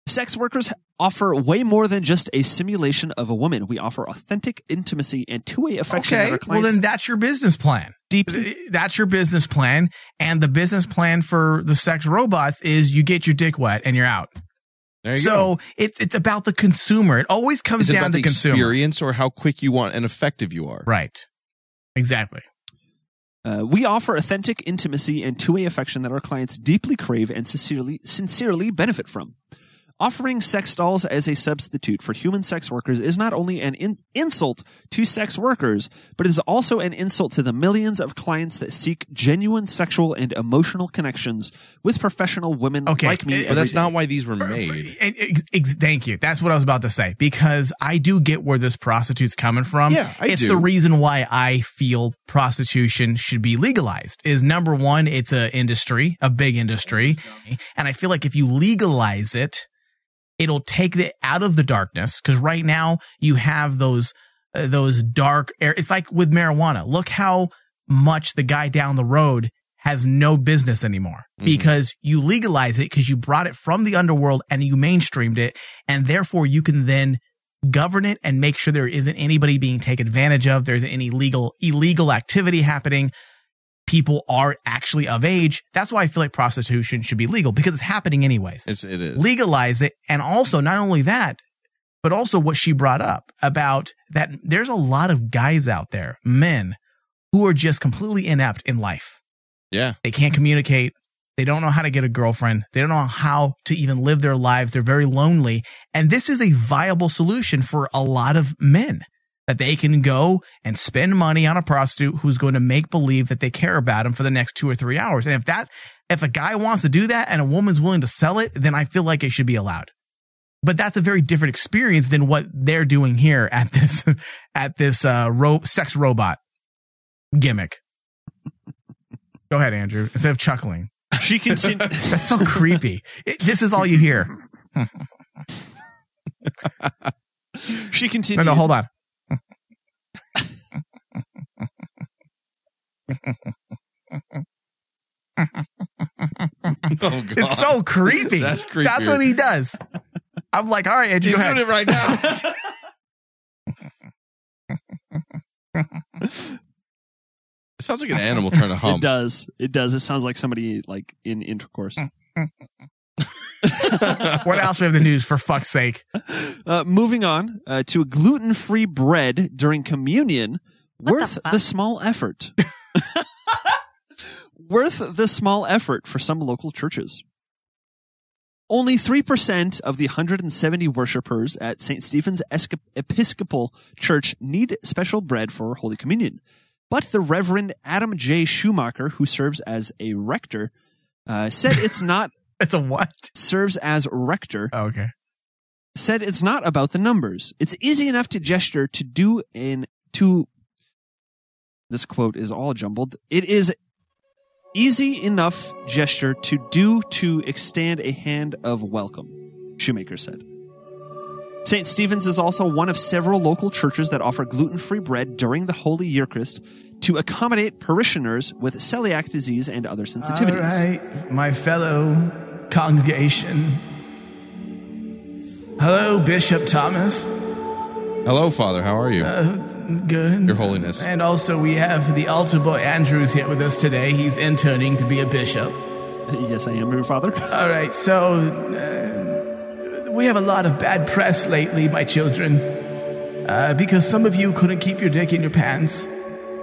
Sex workers offer way more than just a simulation of a woman. We offer authentic intimacy and two-way affection. Okay, well then that's your business plan. That's your business plan. And the business plan for the sex robots is you get your dick wet and you're out. There you go. go. It's about the consumer. It always comes down to the consumer. Experience or how quick you want and effective you are. Right. Exactly. We offer authentic intimacy and two-way affection that our clients deeply crave and sincerely benefit from. Offering sex dolls as a substitute for human sex workers is not only an insult to sex workers, but is also an insult to the millions of clients that seek genuine sexual and emotional connections with professional women like me. But that's not why these were made. Thank you. That's what I was about to say, because I do get where this prostitute's coming from. Yeah, It's the reason why I feel prostitution should be legalized. Is number one, it's a industry, a big industry. And I feel like if you legalize it, it'll take it out of the darkness, because right now you have those dark air. It's like with marijuana. Look how much the guy down the road has no business anymore, because you legalize it, because you brought it from the underworld and you mainstreamed it, and therefore you can then govern it and make sure there isn't anybody being taken advantage of. There's any illegal activity happening. People are actually of age. That's why I feel like prostitution should be legal, because it's happening anyways. It is. Legalize it. And also, not only that, but also what she brought up about that there's a lot of guys out there, men, who are just completely inept in life. Yeah. They can't communicate. They don't know how to get a girlfriend. They don't know how to even live their lives. They're very lonely. And this is a viable solution for a lot of men, that they can go and spend money on a prostitute who's going to make believe that they care about him for the next 2 or 3 hours. And if a guy wants to do that and a woman's willing to sell it, then I feel like it should be allowed. But that's a very different experience than what they're doing here at this sex robot gimmick. Go ahead, Andrew. Instead of chuckling. She continued. That's so creepy. This is all you hear. She continued. No, hold on. Oh, God. It's so creepy. That's creepy. That's what he does. I'm like, all right, Andrew, He's go ahead. doing it right now. It sounds like an animal trying to hump. It does. It sounds like somebody like in intercourse. What else we have in the news, for fuck's sake? Moving on to gluten-free bread during communion. Worth the small effort. Worth the small effort for some local churches. Only 3% of the 170 worshipers at St. Stephen's Episcopal Church need special bread for Holy Communion. But the Reverend Adam J. Schumacher, who serves as a rector, said it's not... It's a what? Serves as rector. Oh, okay. Said it's not about the numbers. It's easy enough to gesture to do this quote is all jumbled. It is easy enough gesture to do to extend a hand of welcome, Shoemaker said. St. Stephen's is also one of several local churches that offer gluten-free bread during the Holy Eucharist to accommodate parishioners with celiac disease and other sensitivities. All right, my fellow congregation. Hello, Bishop Thomas. Hello, Father. How are you? Good. Your Holiness. And also we have the altar boy Andrews here with us today. He's interning to be a bishop. Yes, I am, your Father. All right, so we have a lot of bad press lately, my children, because some of you couldn't keep your dick in your pants.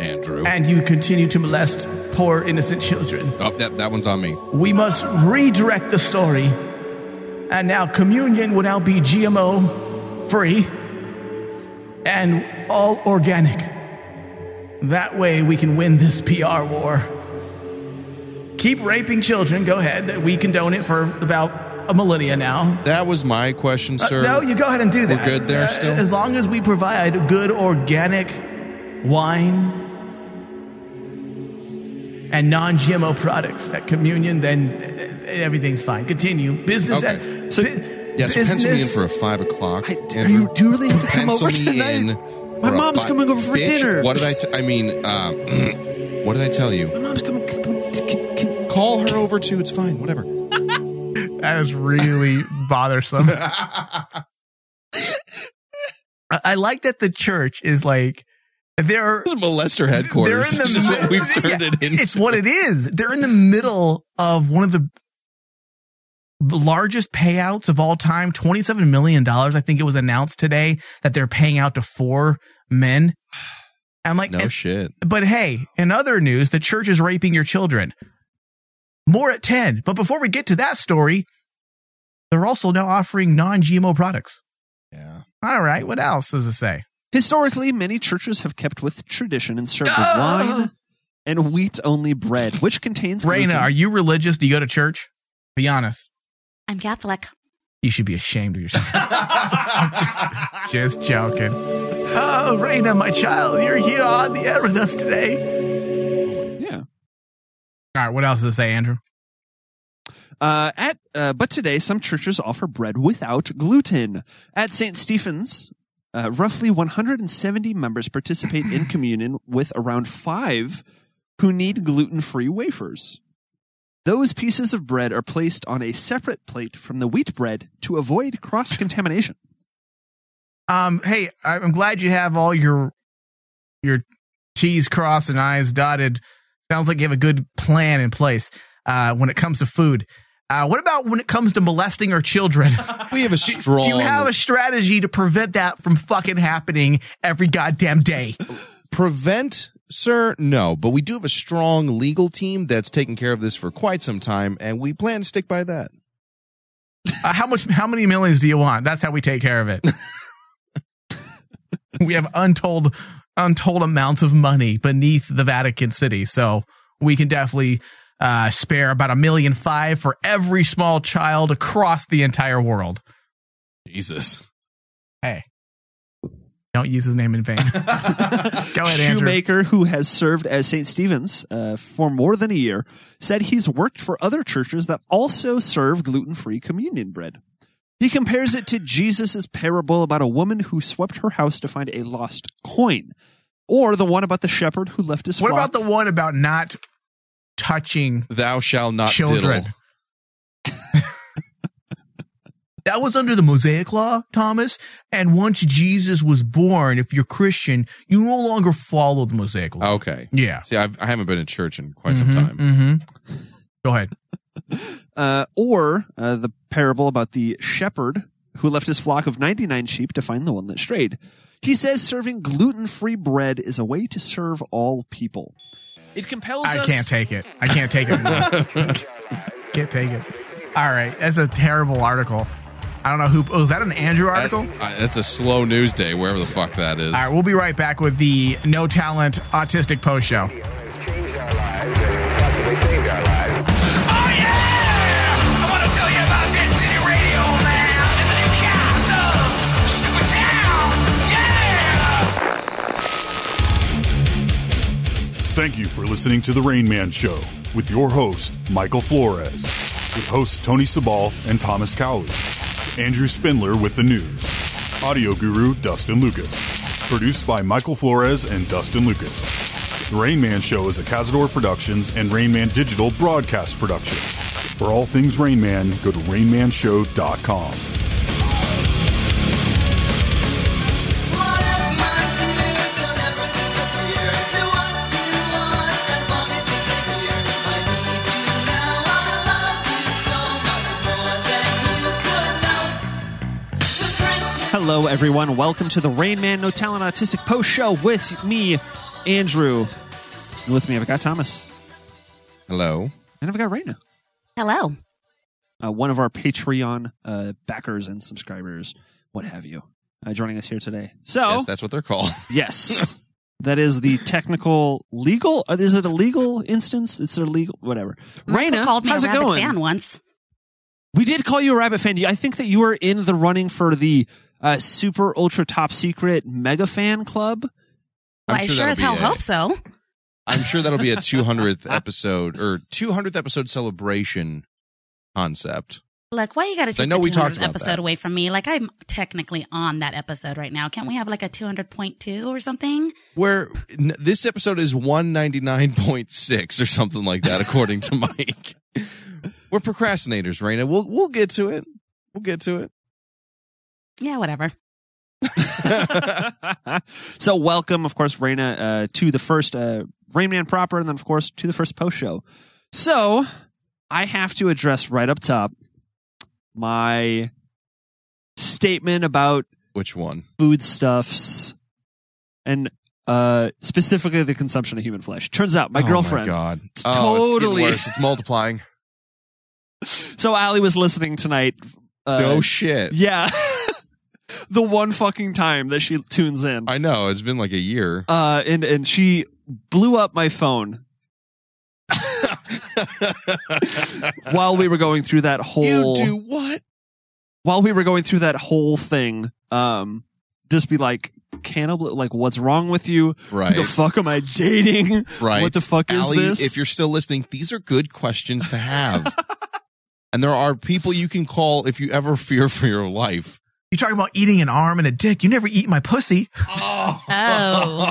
Andrew. And you continue to molest poor, innocent children. Oh, that one's on me. We must redirect the story. And now communion will now be GMO-free and all organic. That way we can win this PR war. Keep raping children. Go ahead. We condone it for about a millennia now. That was my question, sir. No, you go ahead and do that. We're good there still? As long as we provide good organic wine and non-GMO products at communion, then everything's fine. Continue. Business. Okay. So pencil me in for a 5 o'clock. Do you really have to come over tonight? My mom's coming over for dinner. What did what did I tell you? My mom's coming. Call her over too. It's fine. Whatever. That is really bothersome. I like that the church is like, they're molester headquarters. They're in the what we've turned it into. It's what it is. They're in the middle of one of the largest payouts of all time. $27 million. I think it was announced today that they're paying out to 4 men. I'm like, no shit. But hey, in other news, the church is raping your children. More at 10. But before we get to that story, they're also now offering non-GMO products. Yeah. All right. What else does it say? Historically, many churches have kept with tradition and served wine and wheat-only bread, which contains gluten. Raina, are you religious? Do you go to church? Be honest. I'm Catholic. You should be ashamed of yourself. just joking. Oh, Raina, my child, you're here on the air with us today. Yeah. All right. What else does it say, Andrew? But today, some churches offer bread without gluten. At St. Stephen's, roughly 170 members participate in communion with around 5 who need gluten-free wafers. Those pieces of bread are placed on a separate plate from the wheat bread to avoid cross-contamination. Hey, I'm glad you have all your T's crossed and I's dotted. Sounds like you have a good plan in place when it comes to food. What about when it comes to molesting our children? We have a strong... Do you have a strategy to prevent that from fucking happening every goddamn day? Prevent, sir? No, but we do have a strong legal team that's taken care of this for quite some time, and we plan to stick by that. How many millions do you want? That's how we take care of it. We have untold amounts of money beneath the Vatican City, so we can definitely spare about $1.5 million for every small child across the entire world. Jesus. Hey, don't use his name in vain. Go ahead, Andrew. Shoemaker, who has served as St. Stephen's for more than a year, said he's worked for other churches that also serve gluten-free communion bread. He compares it to Jesus' parable about a woman who swept her house to find a lost coin, or the one about the shepherd who left his flock. What about the one about not touching thou shalt not children? Diddle. That was under the Mosaic Law, Thomas. And once Jesus was born, if you're Christian, you no longer follow the Mosaic Law. Okay. Yeah. See, I haven't been in church in quite some time. Mm-hmm. Go ahead. Or the parable about the shepherd who left his flock of 99 sheep to find the one that strayed. He says serving gluten-free bread is a way to serve all people. It compels us... I can't take it. Can't take it. All right. That's a terrible article. I don't know who... Oh, is that an Andrew article? That's a slow news day, wherever the fuck that is. All right. We'll be right back with the No Talent Autistic Post Show. Thank you for listening to The Rain Man Show. with your host, Michael Flores, with hosts Tony Sabal and Thomas Cowley, Andrew Spindler with the news, audio guru Dustin Lucas, produced by Michael Flores and Dustin Lucas. The Rain Man Show is a Cazador Productions and Rain Man Digital broadcast production. For all things Rain Man, go to rainmanshow.com. Hello, everyone. Welcome to the Rain Man No Talent Autistic Post Show with me, Andrew. And with me, I've got Thomas. Hello. And I've got Raina. Hello. One of our Patreon backers and subscribers, what have you, joining us here today. So, yes, that's what they're called. Yes. That is the technical legal. Is it a legal instance? It's a legal, whatever. Raina, called me how's a it rabbit going? fan once. We did call you a rabbit fan. I think that you were in the running for the super ultra top secret mega fan club. Well, I sure as hell hope so. I'm sure that'll be a 200th episode or 200th episode celebration concept. Look, why you got to take the 200th episode away from me? Like, I'm technically on that episode right now. Can't we have like a 200.2 or something? Where this episode is 199.6 or something like that, according to Mike. We're procrastinators, Raina. We'll get to it. We'll get to it. Yeah, whatever. So welcome, of course, Raina, to the first Rain Man proper, and then, of course, to the first post show. So I have to address right up top my statement about which one? Foodstuffs and specifically the consumption of human flesh. Turns out my girlfriend. Oh, my God. Totally. It's multiplying. So Allie was listening tonight. No shit. Yeah. The one fucking time that she tunes in. I know. It's been like a year. And she blew up my phone while we were going through that whole... You do what? While we were going through that whole thing, just be like, cannibal, like, what's wrong with you? Right. Who the fuck am I dating? Right. What the fuck Allie, is this? If you're still listening, these are good questions to have. And there are people you can call if you ever fear for your life. You're talking about eating an arm and a dick. You never eat my pussy. Oh.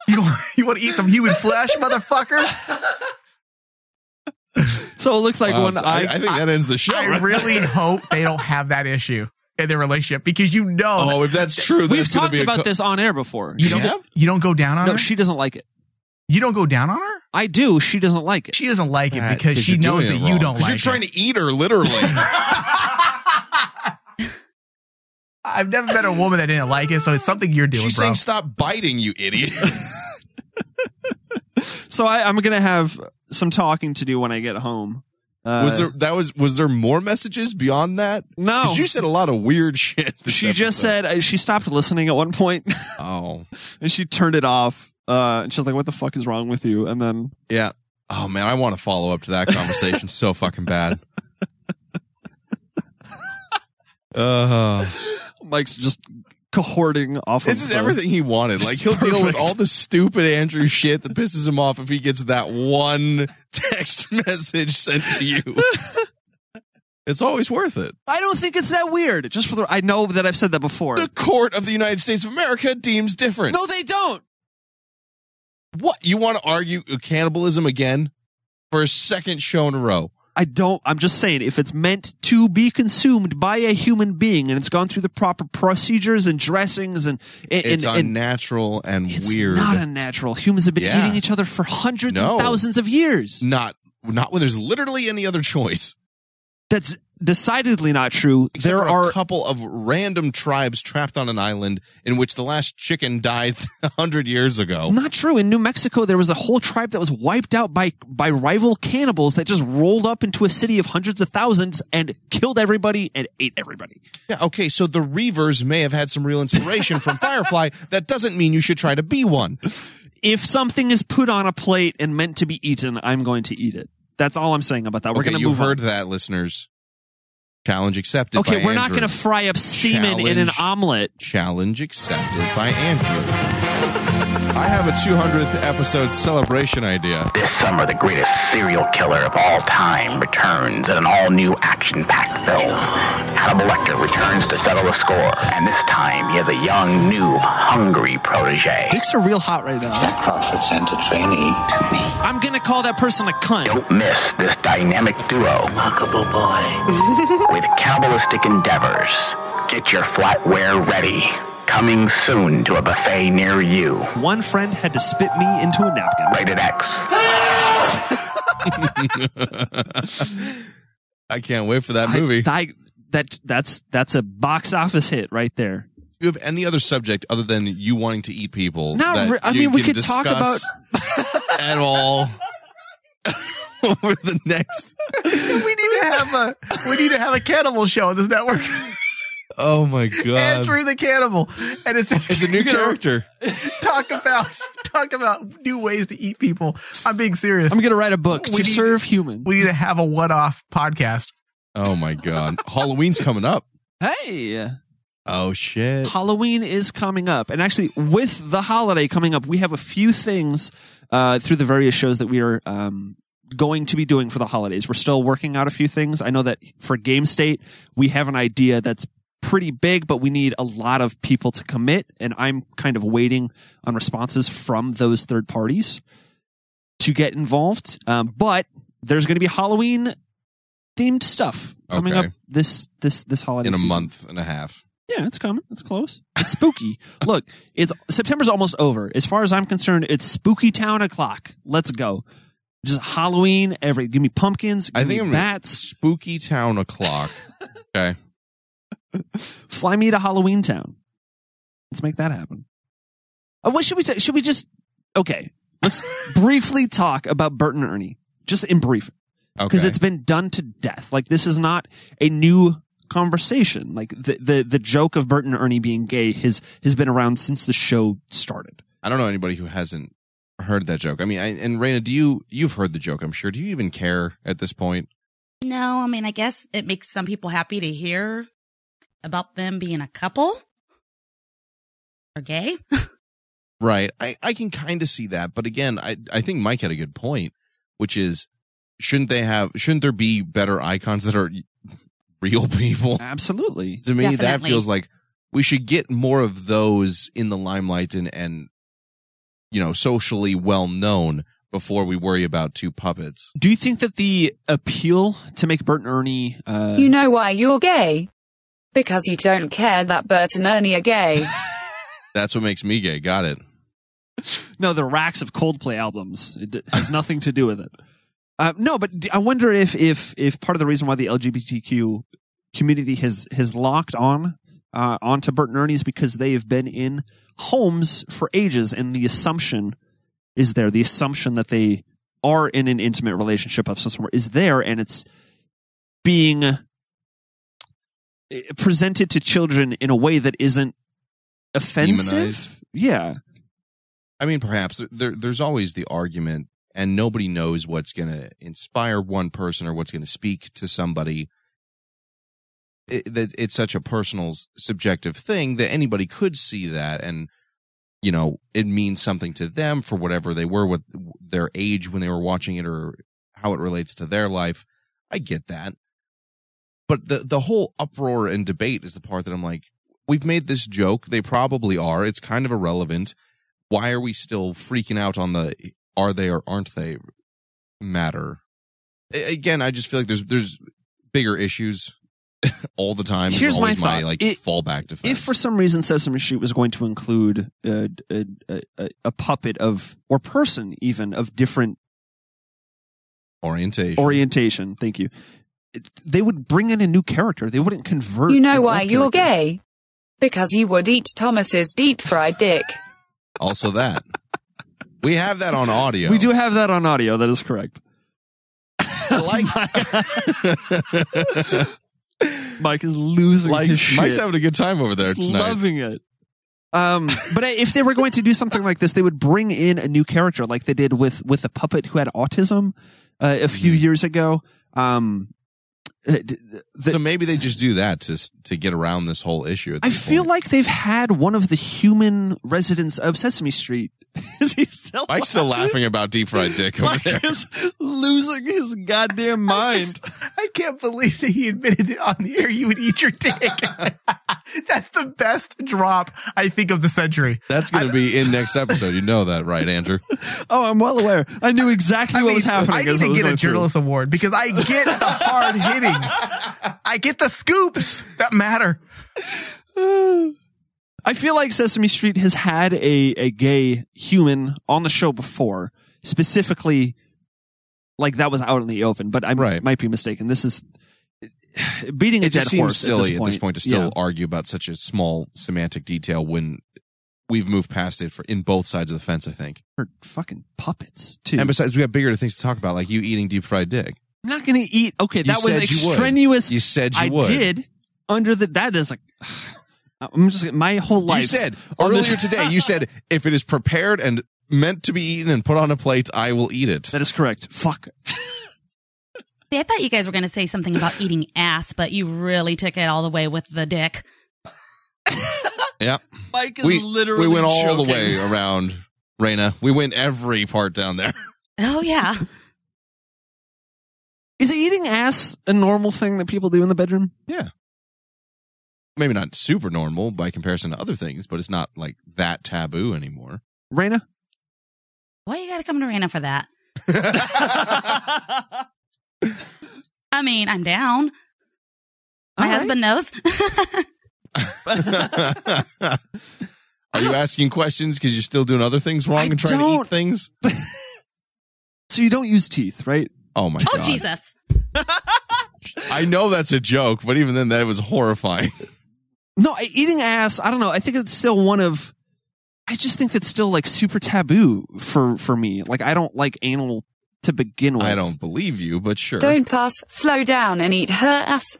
You want to eat some human flesh, motherfucker? So it looks like when I think that ends the show. I really hope they don't have that issue in their relationship, because you know. Oh, if that's true, we've talked about this on air before. You don't go down on her? No, she doesn't like it. You don't go down on her? I do. She doesn't like it. She doesn't like it because she knows that you don't like it. You're trying to eat her, literally. I've never met a woman that didn't like it, so it's something you're doing, She's bro. saying stop biting, you idiot. So I'm going to have some talking to do when I get home. Was there more messages beyond that? No. 'Cause you said a lot of weird shit. She just said she stopped listening at one point. Oh. And she turned it off. And she was like, what the fuck is wrong with you? And then. Yeah. Oh, man, I want to follow up to that conversation so fucking bad. Mike's just cohorting off This is everything he wanted. Like, he'll deal with all the stupid Andrew shit that pisses him off if he gets that one text message sent to you. It's always worth it. I don't think it's that weird. Just for I know that I've said that before. The court of the United States of America deems different. No, they don't. What? You want to argue cannibalism again for a second show in a row? I don't. I'm just saying, if it's meant to be consumed by a human being and it's gone through the proper procedures and dressings and it's unnatural and weird. It's not unnatural. Humans have been eating each other for hundreds of thousands of years. Not when there's literally any other choice. That's decidedly not true. Except there for are a couple of random tribes trapped on an island in which the last chicken died 100 years ago. Not true. In New Mexico, there was a whole tribe that was wiped out by rival cannibals that just rolled up into a city of hundreds of thousands and killed everybody and ate everybody. Yeah, okay, so the Reavers may have had some real inspiration from Firefly. That doesn't mean you should try to be one. If something is put on a plate and meant to be eaten, I'm going to eat it. That's all I'm saying about that. We're going to move on. You heard that, listeners. Challenge accepted by Okay, we're Andrew. not going to fry up semen in an omelet. Challenge accepted by Andrew. I have a 200th episode celebration idea. This summer, the greatest serial killer of all time returns in an all-new action-packed film. Hannibal Lecter returns to settle the score, and this time he has a young, new, hungry protege. Dicks are real hot right now. Jack Crawford sent a trainee to me. I'm gonna call that person a cunt. Don't miss this dynamic duo. Remarkable boy. With cannibalistic endeavors. Get your flatware ready. Coming soon to a buffet near you. One friend had to spit me into a napkin. Rated X. I can't wait for that movie. That's a box office hit right there. Do you have any other subject other than you wanting to eat people? We could talk about at all over the next. We need to have a cannibal show on this network. Oh my god! Andrew the Cannibal, and it's a new character. Talk about new ways to eat people. I'm being serious. I'm gonna write a book to serve human. We need to have a one-off podcast. Oh my god! Halloween's coming up. Hey. Oh shit! Halloween is coming up, and actually, with the holiday coming up, we have a few things through the various shows that we are going to be doing for the holidays. We're still working out a few things. I know that for Game State, we have an idea that's pretty big, but we need a lot of people to commit, and I'm kind of waiting on responses from those third parties to get involved. But there's going to be Halloween themed stuff coming up this holiday in a season. month and a half. Yeah, it's coming. It's close. It's spooky. Look, September's almost over. As far as I'm concerned, it's Spooky Town o'clock. Let's go. Just Halloween. Give me pumpkins. Give me bats. Spooky Town o'clock. Okay. Fly me to Halloween Town. Let's make that happen. What should we say? Should we just... Okay. Let's briefly talk about Burt and Ernie. Just in brief. Because it's been done to death. Like, this is not a new conversation. Like, the joke of Burt and Ernie being gay has been around since the show started. I don't know anybody who hasn't heard that joke. I mean, and Raina, you've heard the joke, I'm sure. Do you even care at this point? No, I mean, I guess it makes some people happy to hear about them being a couple or gay. Right. I can kind of see that. But again, I think Mike had a good point, which is, shouldn't there be better icons that are real people? Absolutely. To me, Definitely. that feels like we should get more of those in the limelight and socially well known before we worry about two puppets. Do you think that the appeal to make Burt and Ernie... You know why you're gay? Because you don't care that Burt and Ernie are gay. That's what makes me gay. Got it. No, the racks of Coldplay albums. It has nothing to do with it. No, but I wonder if part of the reason why the LGBTQ community has locked onto Burt and Ernie is because they have been in homes for ages, and the assumption is there. The assumption that they are in an intimate relationship of some sort is there, and it's being presented to children in a way that isn't offensive. Demonized. Yeah. I mean, perhaps there's always the argument, and nobody knows what's going to inspire one person or what's going to speak to somebody. It's such a personal, subjective thing that anybody could see that, and it means something to them for whatever they were with their age when they were watching it or how it relates to their life. I get that. But the whole uproar and debate is the part that I'm like, we've made this joke. They probably are. It's kind of irrelevant. Why are we still freaking out on the are they or aren't they matter? Again, I just feel like there's bigger issues all the time. Here's my my thought. Fallback defense. If for some reason Sesame Street was going to include a puppet or person even of different orientation, thank you, they would bring in a new character. They wouldn't convert. You know why you're gay? Because you would eat Thomas's deep fried dick. Also that. We have that on audio. We do have that on audio. That is correct. Mike is losing his shit. Mike's having a good time over there tonight. Loving it. But if they were going to do something like this, they would bring in a new character like they did with a puppet who had autism a few years ago. So maybe they just do that to get around this whole issue. I feel like they've had one of the human residents of Sesame Street. Is he still? Mike's still laughing about deep fried dick over Mike there. is losing his goddamn mind. I can't believe that he admitted it on the air. You would eat your dick. That's the best drop, I think, of the century. That's going to be in next episode. You know that, right, Andrew? Oh, I'm well aware. I knew exactly what was happening. I need to get a journalist award because I get the hard hitting. I get the scoops that matter. I feel like Sesame Street has had a gay human on the show before, specifically like that was out in the open, but I might be mistaken. This is beating a dead horse silly at this point to still argue about such a small semantic detail when we've moved past it in both sides of the fence, I think. For fucking puppets, too. And besides, we have bigger things to talk about, like you eating deep fried dick. I'm not going to eat. Okay, that was extraneous. You said you would. I did. That is like... I'm just my whole life. You said earlier today, you said if it is prepared and meant to be eaten and put on a plate, I will eat it. That is correct. Fuck. See, I thought you guys were going to say something about eating ass, but you really took it all the way with the dick. Yeah. Mike is literally we went all joking. the way around, Raina. We went every part down there. Oh, yeah. Is eating ass a normal thing that people do in the bedroom? Yeah. Maybe not super normal by comparison to other things, but it's not like that taboo anymore. Raina? Why you gotta come to Raina for that? I mean, I'm down. My husband knows. Are you asking questions because you're still doing other things wrong and trying to eat things? So you don't use teeth, right? Oh my God. Oh, Jesus. I know that's a joke, but even then that was horrifying. No, eating ass, I don't know. I think it's still I just think it's still like super taboo for me. Like I don't like anal to begin with. I don't believe you, but sure. Don't pass, slow down and eat her ass.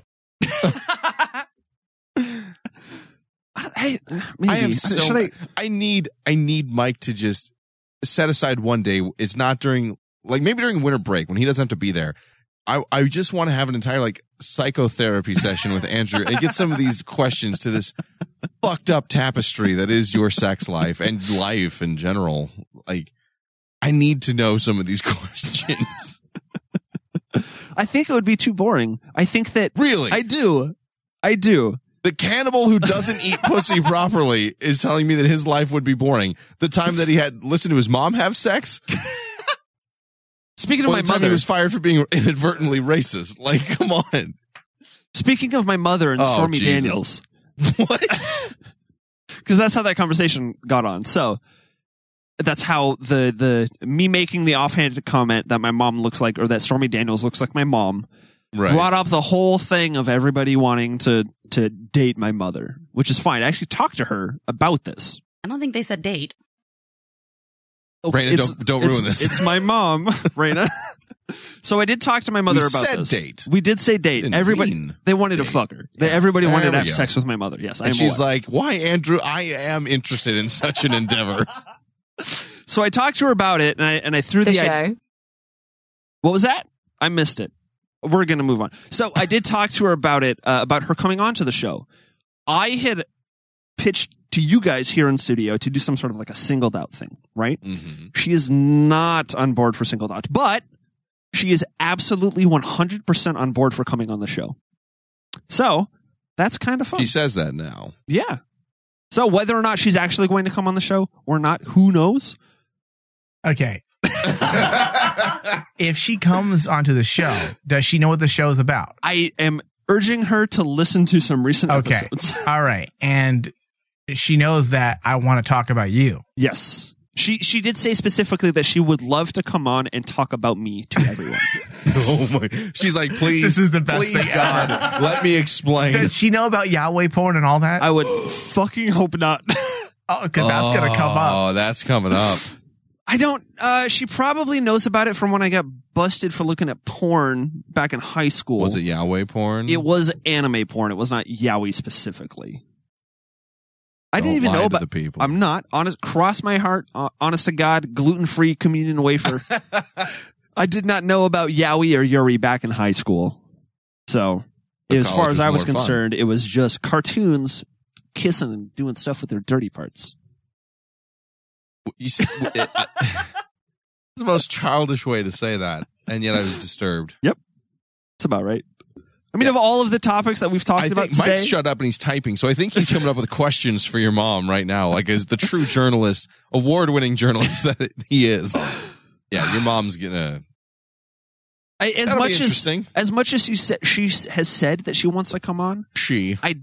I need Mike to just set aside one day. It's not during, like maybe during winter break when he doesn't have to be there. I just want to have an entire like psychotherapy session with Andrew and get some of these questions to this fucked up tapestry that is your sex life and life in general. Like, I need to know some of these questions. I think it would be too boring. I think that really, I do. The cannibal who doesn't eat pussy properly is telling me that his life would be boring. The time that he had listened to his mom have sex. Speaking of my mother, he was fired for being inadvertently racist. Like, come on. Speaking of my mother and Stormy Daniels. What? Because that's how that conversation got on. So that's how the me making the offhanded comment that my mom looks like, or that Stormy Daniels looks like my mom, brought up the whole thing of everybody wanting to date my mother, which is fine. I actually talked to her about this. I don't think they said date. Raina, don't ruin this. It's my mom, Raina. So I did talk to my mother about this. Date. We did say date. Everybody, they wanted to fuck her. Everybody wanted to have go. sex with my mother. Yes, and she's like, "Why, Andrew? I am interested in such an endeavor." So I talked to her about it, and I threw the show. What was that? I missed it. We're gonna move on. So I did talk to her about it, about her coming on to the show. I had pitched to you guys here in studio to do some sort of like a singled out thing, right? Mm-hmm. She is not on board for singled out, but she is absolutely 100% on board for coming on the show. So that's kind of fun. She says that now. Yeah. So whether or not she's actually going to come on the show or not, who knows? Okay. If she comes onto the show, does she know what the show is about? I am urging her to listen to some recent episodes. All right. And she knows that I want to talk about you. Yes. She did say specifically that she would love to come on and talk about me to everyone. Oh my! She's like, please, this is the best please, thing God, ever. let me explain. Does she know about Yahweh porn and all that? I would fucking hope not. Oh, because that's gonna come up. Oh, that's coming up. I don't. She probably knows about it from when I got busted for looking at porn back in high school. Was it Yahweh porn? It was anime porn. It was not Yaoi specifically. I didn't even know about the people. I'm not honest. Cross my heart. Honest to God, gluten-free communion wafer. I did not know about Yaoi or Yuri back in high school. So, as far as I was concerned, it was just cartoons kissing and doing stuff with their dirty parts. It's the most childish way to say that, and yet I was disturbed. Yep. That's about right. I mean, of all of the topics that we've talked about today... Mike's shut up and he's typing, so I think he's coming up with questions for your mom right now, like as the true journalist, award-winning journalist that he is. Yeah, your mom's gonna... As much as she has said that she wants to come on, I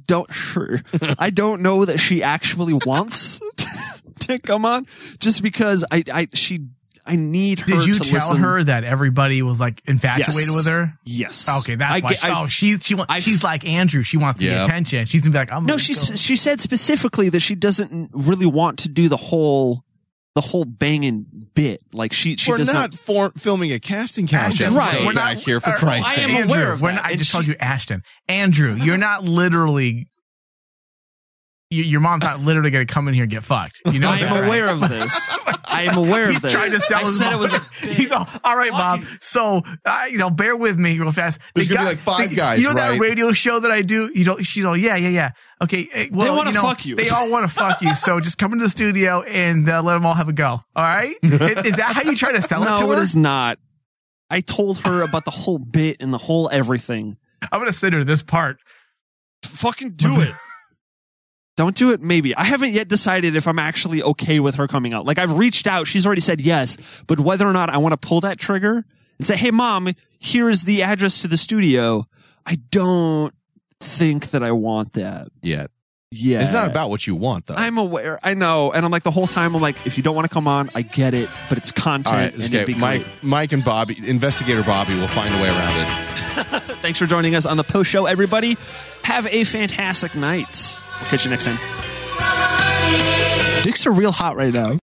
don't know that she actually wants to come on, just because I need her to listen. Did you tell her that everybody was like infatuated with her? Yes. Okay, that's why. She's like Andrew. She wants the attention. She's gonna be like, no. She said specifically that she doesn't really want to do the whole banging bit. Like we're not filming a casting couch episode we're back here for Christ's sake. I am aware of that. I just called you Ashton. Andrew, you're not literally. Your mom's not literally going to come in here and get fucked. You know, I am aware of this. I am aware of this. He's trying to sell his mom. He's all right, Mom. So, bear with me real fast. There's going to be like 5 guys, you know that radio show that I do? She's all, yeah. Okay, well, they want to fuck you. They all want to fuck you. So just come into the studio and let them all have a go. All right? Is that how you try to sell it to her? No, it is not. I told her about the whole bit and the whole everything. I'm going to send her this part. Fucking do it. Don't do it, maybe. I haven't yet decided if I'm actually okay with her coming out. Like, I've reached out. She's already said yes. But whether or not I want to pull that trigger and say, hey, Mom, here is the address to the studio, I don't think that I want that. Yet. Yeah. It's not about what you want, though. I'm aware. I know. And I'm like, the whole time, I'm like, if you don't want to come on, I get it. But it's content. All right, and it'd be great. Mike and Bobby, Investigator Bobby, will find a way around it. Thanks for joining us on the post show, everybody. Have a fantastic night. We'll catch you next time. Dicks are real hot right now.